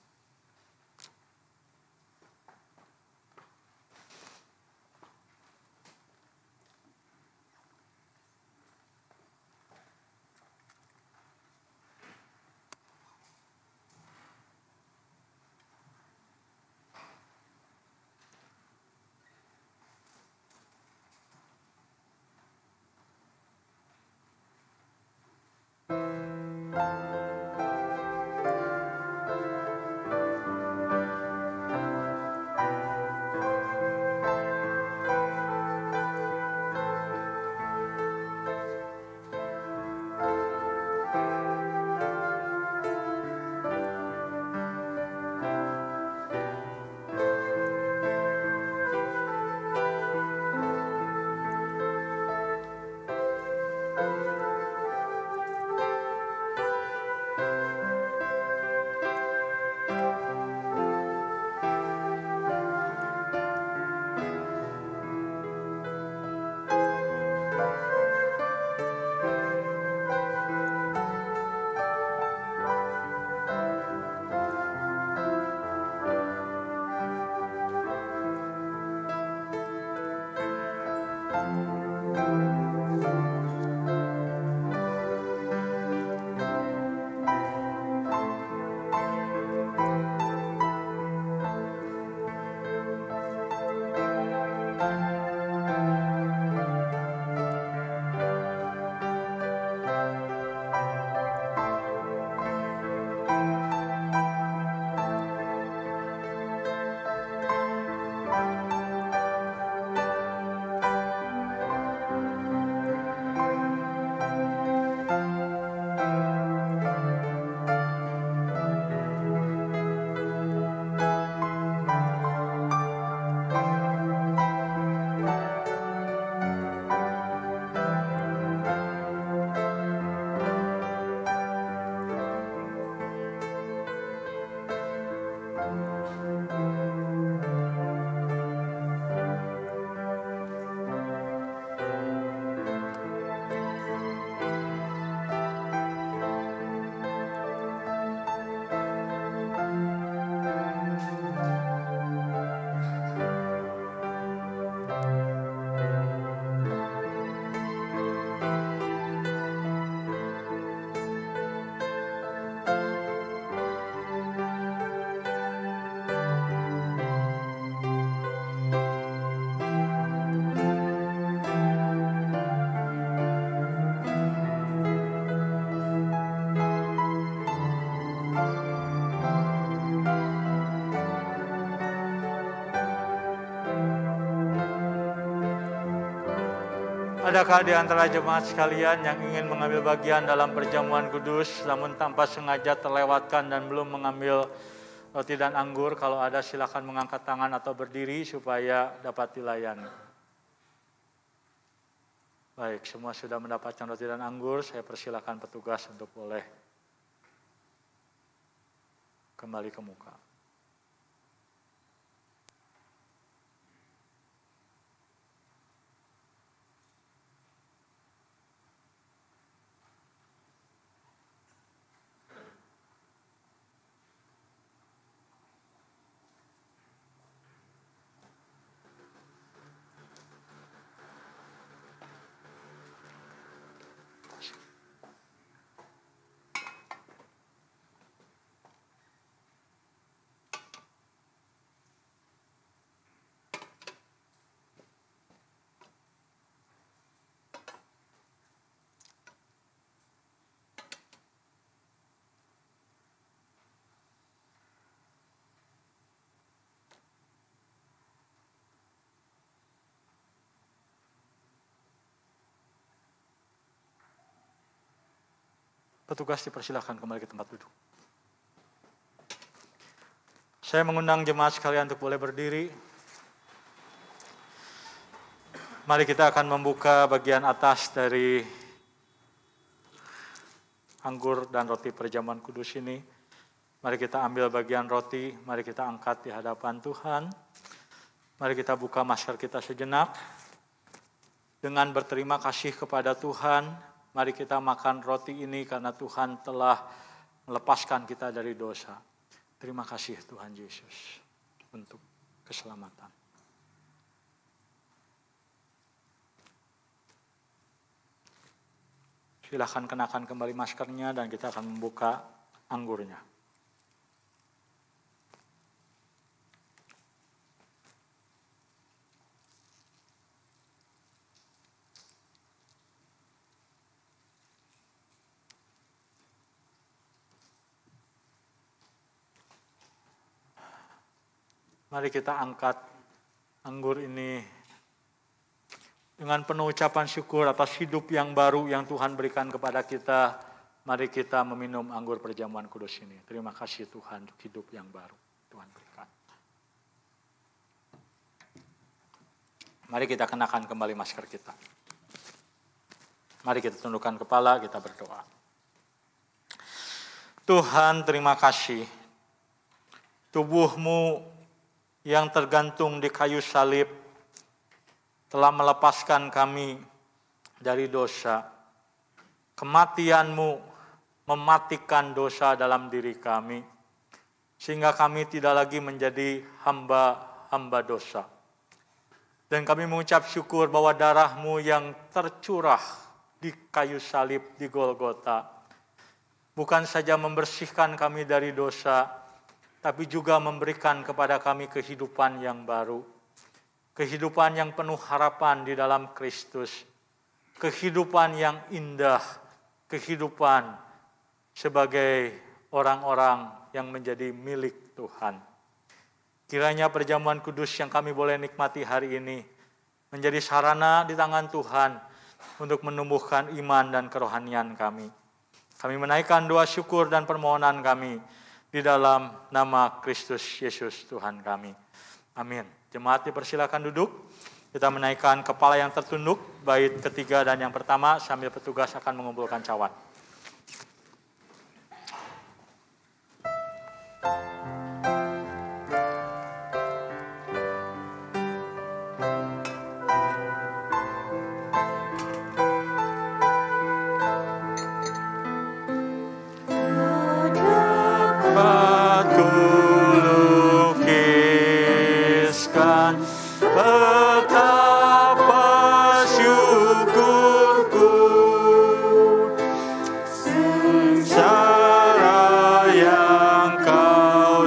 Adakah di antara jemaat sekalian yang ingin mengambil bagian dalam perjamuan kudus namun tanpa sengaja terlewatkan dan belum mengambil roti dan anggur? Kalau ada silakan mengangkat tangan atau berdiri supaya dapat dilayani. Baik, semua sudah mendapatkan roti dan anggur. Saya persilakan petugas untuk boleh kembali ke muka. Petugas dipersilakan kembali ke tempat duduk. Saya mengundang jemaat sekalian untuk boleh berdiri. Mari kita akan membuka bagian atas dari anggur dan roti perjamuan kudus ini. Mari kita ambil bagian roti, mari kita angkat di hadapan Tuhan. Mari kita buka masker kita sejenak. Dengan berterima kasih kepada Tuhan, mari kita makan roti ini karena Tuhan telah melepaskan kita dari dosa. Terima kasih Tuhan Yesus untuk keselamatan. Silakan kenakan kembali maskernya dan kita akan membuka anggurnya. Mari kita angkat anggur ini dengan penuh ucapan syukur atas hidup yang baru yang Tuhan berikan kepada kita. Mari kita meminum anggur perjamuan kudus ini. Terima kasih Tuhan untuk hidup yang baru Tuhan berikan. Mari kita kenakan kembali masker kita. Mari kita tundukkan kepala, kita berdoa. Tuhan, terima kasih. Tubuh-Mu yang tergantung di kayu salib telah melepaskan kami dari dosa. Kematian-Mu mematikan dosa dalam diri kami, sehingga kami tidak lagi menjadi hamba-hamba dosa. Dan kami mengucap syukur bahwa darah-Mu yang tercurah di kayu salib di Golgota bukan saja membersihkan kami dari dosa, tapi juga memberikan kepada kami kehidupan yang baru. Kehidupan yang penuh harapan di dalam Kristus. Kehidupan yang indah. Kehidupan sebagai orang-orang yang menjadi milik Tuhan. Kiranya perjamuan kudus yang kami boleh nikmati hari ini menjadi sarana di tangan Tuhan untuk menumbuhkan iman dan kerohanian kami. Kami menaikkan doa syukur dan permohonan kami di dalam nama Kristus Yesus Tuhan kami. Amin. Jemaat dipersilakan duduk. Kita menaikkan kepala yang tertunduk, bait ketiga dan yang pertama sambil petugas akan mengumpulkan cawan. Sengsara yang kau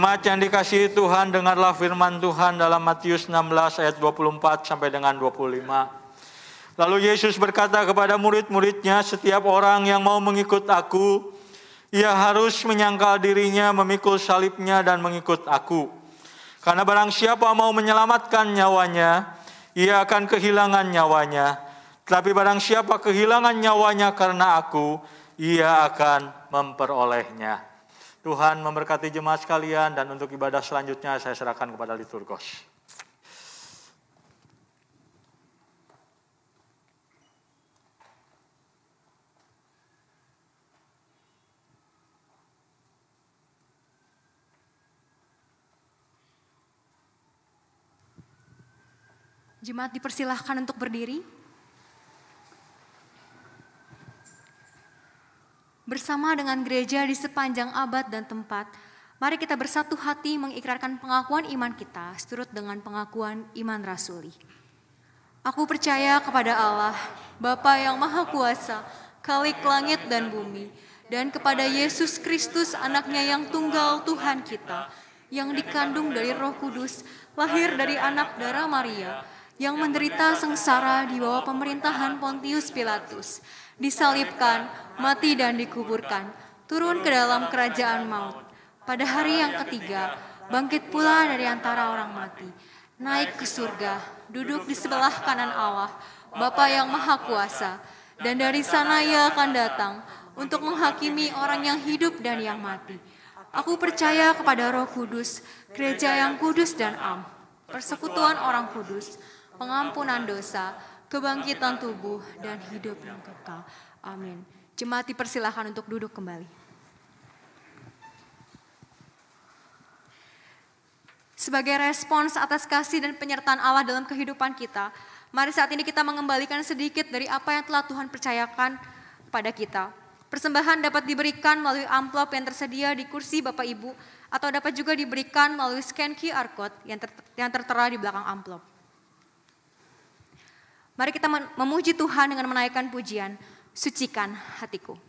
Jemaat yang dikasihi Tuhan, dengarlah firman Tuhan dalam Matius 16 ayat 24 sampai dengan 25. Lalu Yesus berkata kepada murid-muridnya, setiap orang yang mau mengikut aku, ia harus menyangkal dirinya, memikul salibnya dan mengikut aku. Karena barang siapa mau menyelamatkan nyawanya, ia akan kehilangan nyawanya. Tetapi barang siapa kehilangan nyawanya karena aku, ia akan memperolehnya. Tuhan memberkati jemaat sekalian, dan untuk ibadah selanjutnya saya serahkan kepada liturgos. Jemaat dipersilahkan untuk berdiri. Bersama dengan gereja di sepanjang abad dan tempat, mari kita bersatu hati mengikrarkan pengakuan iman kita seturut dengan pengakuan iman rasuli. Aku percaya kepada Allah, Bapa yang Maha Kuasa, Khalik langit dan bumi, dan kepada Yesus Kristus anaknya yang tunggal Tuhan kita, yang dikandung dari Roh Kudus, lahir dari anak darah Maria, yang menderita sengsara di bawah pemerintahan Pontius Pilatus, disalibkan, mati dan dikuburkan, turun ke dalam kerajaan maut. Pada hari yang ketiga, bangkit pula dari antara orang mati, naik ke surga, duduk di sebelah kanan Allah, Bapa yang Maha Kuasa, dan dari sana ia akan datang untuk menghakimi orang yang hidup dan yang mati. Aku percaya kepada Roh Kudus, gereja yang kudus dan am, persekutuan orang kudus, pengampunan dosa, kebangkitan tubuh, dan hidup yang kekal. Amin. Jemaat dipersilahkan untuk duduk kembali. Sebagai respons atas kasih dan penyertaan Allah dalam kehidupan kita, mari saat ini kita mengembalikan sedikit dari apa yang telah Tuhan percayakan pada kita. Persembahan dapat diberikan melalui amplop yang tersedia di kursi Bapak Ibu, atau dapat juga diberikan melalui scan QR Code yang tertera di belakang amplop. Mari kita memuji Tuhan dengan menaikkan pujian, sucikan hatiku.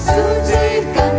Sucikan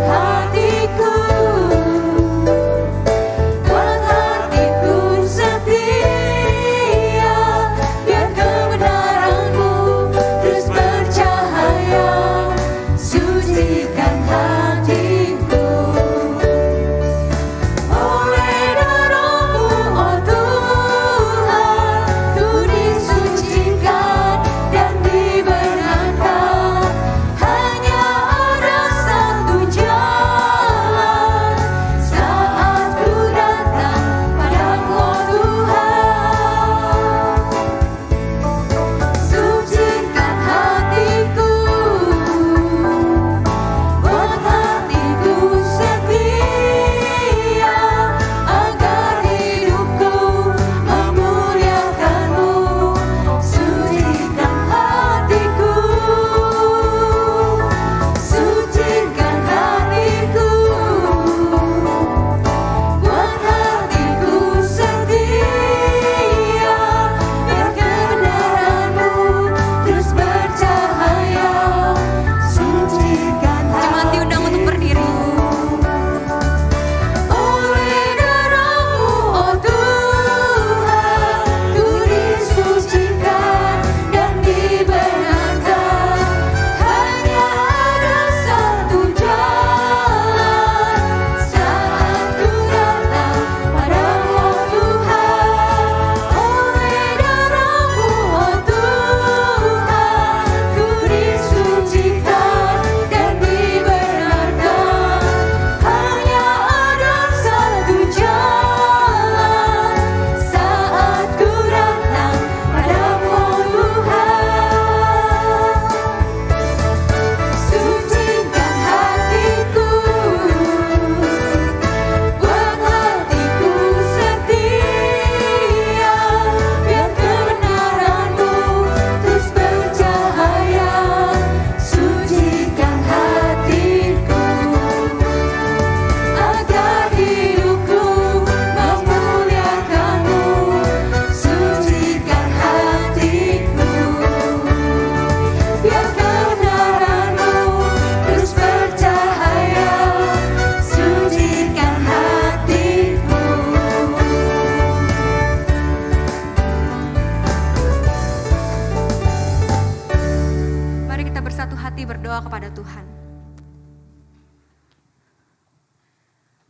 berdoa kepada Tuhan.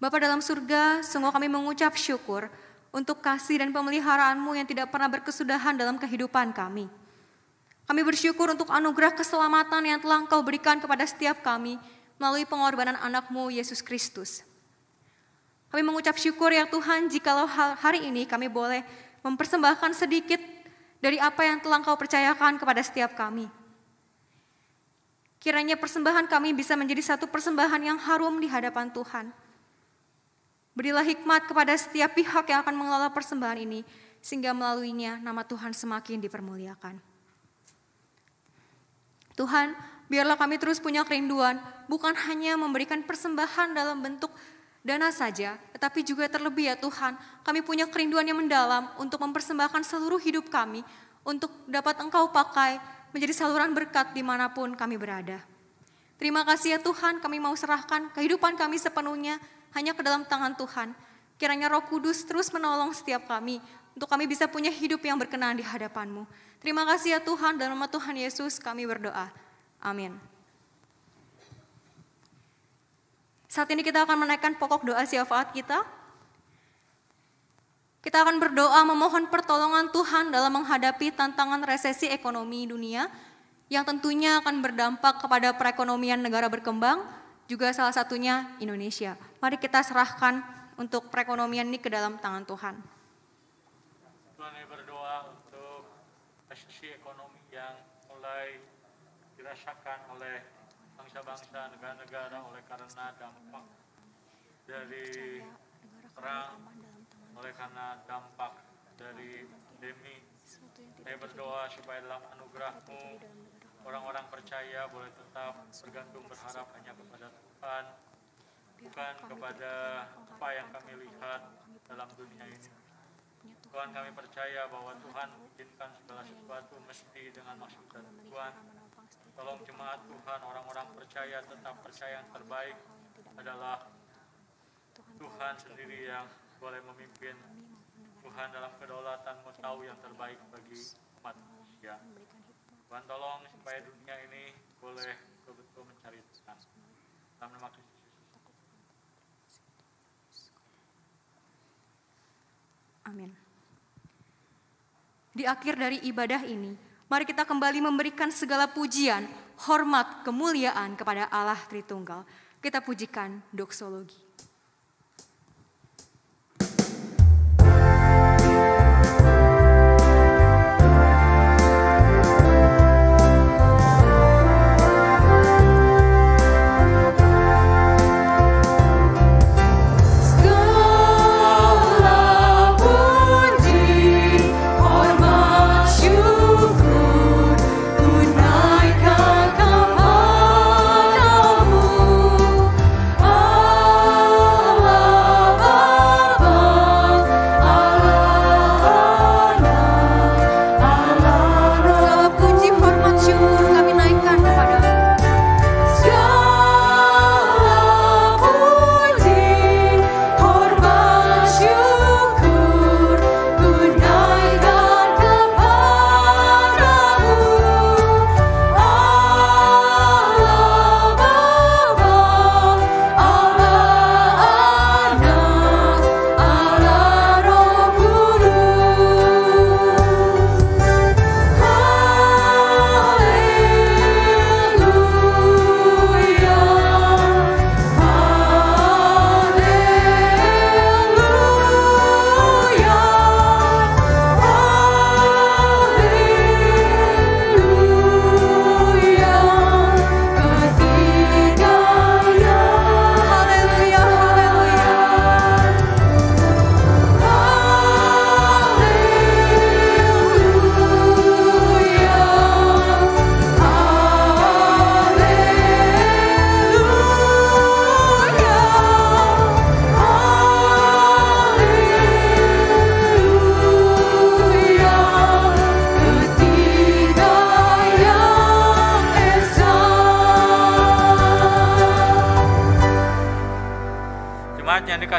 Bapa dalam surga, sungguh kami mengucap syukur untuk kasih dan pemeliharaan-Mu yang tidak pernah berkesudahan dalam kehidupan kami. Kami bersyukur untuk anugerah keselamatan yang telah Engkau berikan kepada setiap kami melalui pengorbanan anak-Mu Yesus Kristus. Kami mengucap syukur ya Tuhan, jikalau hari ini kami boleh mempersembahkan sedikit dari apa yang telah Engkau percayakan kepada setiap kami. Kiranya persembahan kami bisa menjadi satu persembahan yang harum di hadapan Tuhan. Berilah hikmat kepada setiap pihak yang akan mengelola persembahan ini, sehingga melaluinya nama Tuhan semakin dipermuliakan. Tuhan, biarlah kami terus punya kerinduan, bukan hanya memberikan persembahan dalam bentuk dana saja, tetapi juga terlebih ya Tuhan, kami punya kerinduan yang mendalam untuk mempersembahkan seluruh hidup kami, untuk dapat Engkau pakai menjadi saluran berkat dimanapun kami berada. Terima kasih ya Tuhan, kami mau serahkan kehidupan kami sepenuhnya hanya ke dalam tangan Tuhan. Kiranya Roh Kudus terus menolong setiap kami, untuk kami bisa punya hidup yang berkenan di hadapan-Mu. Terima kasih ya Tuhan, dalam nama Tuhan Yesus kami berdoa. Amin. Saat ini kita akan menaikkan pokok doa syafaat kita. Kita akan berdoa memohon pertolongan Tuhan dalam menghadapi tantangan resesi ekonomi dunia yang tentunya akan berdampak kepada perekonomian negara berkembang, juga salah satunya Indonesia. Mari kita serahkan untuk perekonomian ini ke dalam tangan Tuhan. Tuhan, kami berdoa untuk resesi ekonomi yang mulai dirasakan oleh bangsa-bangsa, negara-negara oleh karena dampak dari perang, oleh karena dampak dari pandemi. Saya berdoa supaya dalam anugerah-Mu, orang-orang percaya boleh tetap bergantung berharap hanya kepada Tuhan, bukan kepada apa yang kami lihat dalam dunia ini. Tuhan, kami percaya bahwa Tuhan mengizinkan segala sesuatu mesti dengan maksud dan tujuan. Tolong jemaat Tuhan, orang-orang percaya tetap percaya yang terbaik adalah Tuhan sendiri yang boleh memimpin. Tuhan dalam kedaulatan-Mu tahu yang terbaik bagi umat manusia. Tuhan tolong supaya dunia ini boleh betul-betul mencari Tuhan. Dalam nama Kristus. Amin. Di akhir dari ibadah ini, mari kita kembali memberikan segala pujian, hormat, kemuliaan kepada Allah Tritunggal. Kita pujikan doksologi.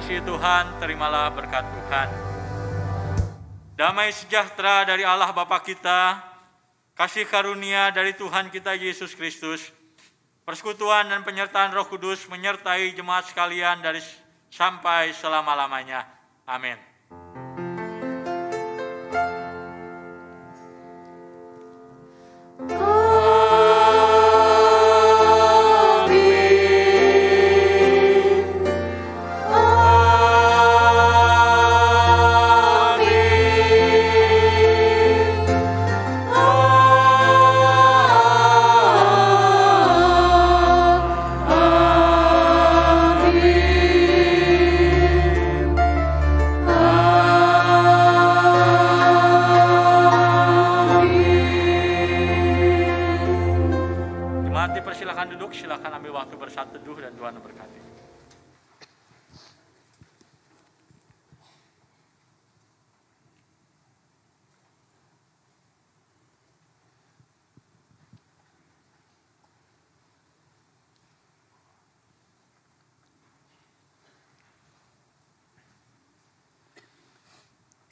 dikasihi Tuhan, terimalah berkat Tuhan. Damai sejahtera dari Allah Bapa kita, kasih karunia dari Tuhan kita Yesus Kristus, persekutuan dan penyertaan Roh Kudus menyertai jemaat sekalian dari sampai selama-lamanya. Amin. Silakan ambil waktu bersatu teduh dan Tuhan memberkati.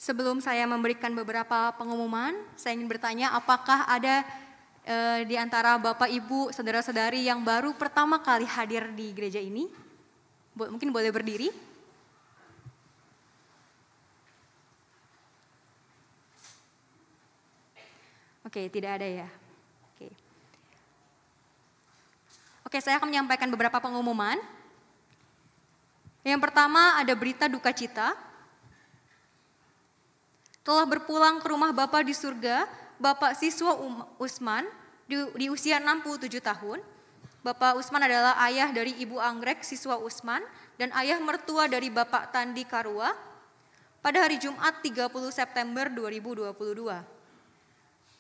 Sebelum saya memberikan beberapa pengumuman, saya ingin bertanya apakah ada di antara Bapak, Ibu, saudara-saudari yang baru pertama kali hadir di gereja ini? Mungkin boleh berdiri. Oke, tidak ada ya. Oke, saya akan menyampaikan beberapa pengumuman. Yang pertama ada berita duka cita. Telah berpulang ke rumah Bapa di surga, Bapak Siswa Usman di usia 67 tahun. Bapak Usman adalah ayah dari Ibu Anggrek Siswa Usman dan ayah mertua dari Bapak Tandi Karua pada hari Jumat 30 September 2022.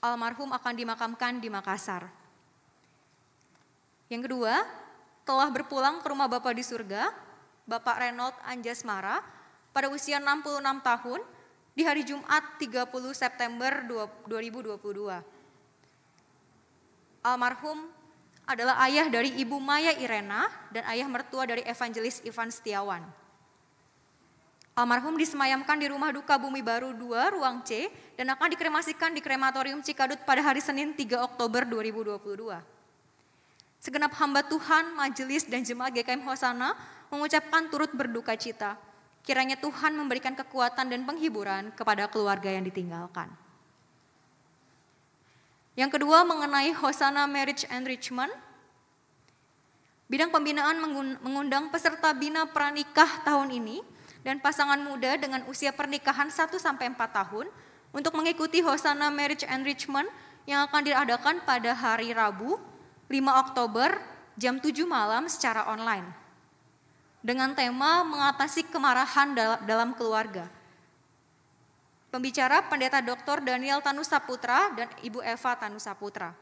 Almarhum akan dimakamkan di Makassar. Yang kedua, telah berpulang ke rumah Bapa di surga, Bapak Renold Anjasmara pada usia 66 tahun di hari Jumat 30 September 2022. Almarhum adalah ayah dari Ibu Maya Irena dan ayah mertua dari Evangelis Ivan Setiawan. Almarhum disemayamkan di Rumah Duka Bumi Baru 2, Ruang C, dan akan dikremasikan di Krematorium Cikadut pada hari Senin 3 Oktober 2022. Segenap hamba Tuhan, majelis, dan jemaat GKM Hosana mengucapkan turut berduka cita. Kiranya Tuhan memberikan kekuatan dan penghiburan kepada keluarga yang ditinggalkan. Yang kedua mengenai Hosana Marriage Enrichment. Bidang pembinaan mengundang peserta bina pranikah tahun ini dan pasangan muda dengan usia pernikahan 1-4 tahun untuk mengikuti Hosana Marriage Enrichment yang akan diadakan pada hari Rabu 5 Oktober jam 7 malam secara online. Dengan tema mengatasi kemarahan dalam keluarga. Pembicara Pendeta Dr. Daniel Tanusaputra dan Ibu Eva Tanusaputra.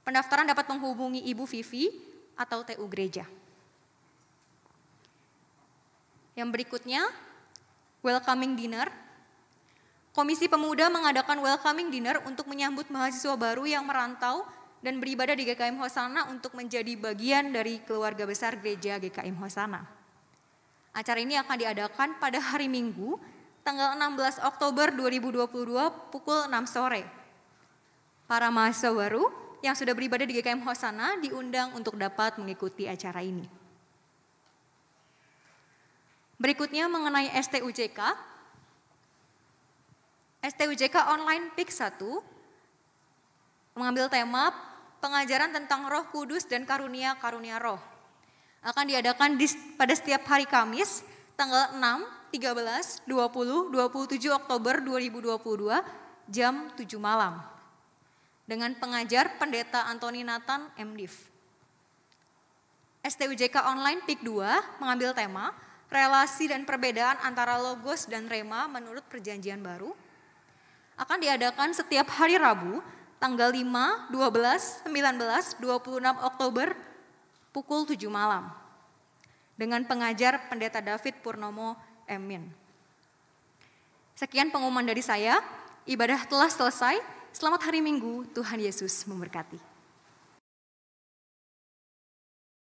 Pendaftaran dapat menghubungi Ibu Vivi atau TU Gereja. Yang berikutnya, welcoming dinner. Komisi Pemuda mengadakan welcoming dinner untuk menyambut mahasiswa baru yang merantau dan beribadah di GKM Hosana untuk menjadi bagian dari keluarga besar gereja GKM Hosana. Acara ini akan diadakan pada hari Minggu, tanggal 16 Oktober 2022 pukul 6 sore. Para mahasiswa baru yang sudah beribadah di GKM Hosana diundang untuk dapat mengikuti acara ini. Berikutnya mengenai STUJK. STUJK Online PIK 1 mengambil tema pengajaran tentang Roh Kudus dan karunia-karunia Roh. Akan diadakan pada setiap hari Kamis, tanggal 6, 13, 20, 27 Oktober 2022 jam 7 malam dengan pengajar Pendeta Antoni Nathan MDiv. STUJK Online PIK 2 mengambil tema relasi dan perbedaan antara logos dan rema menurut perjanjian baru. Akan diadakan setiap hari Rabu tanggal 5, 12, 19, 26 Oktober pukul 7 malam dengan pengajar Pendeta David Purnomo Emin. Sekian pengumuman dari saya, ibadah telah selesai. Selamat hari Minggu, Tuhan Yesus memberkati.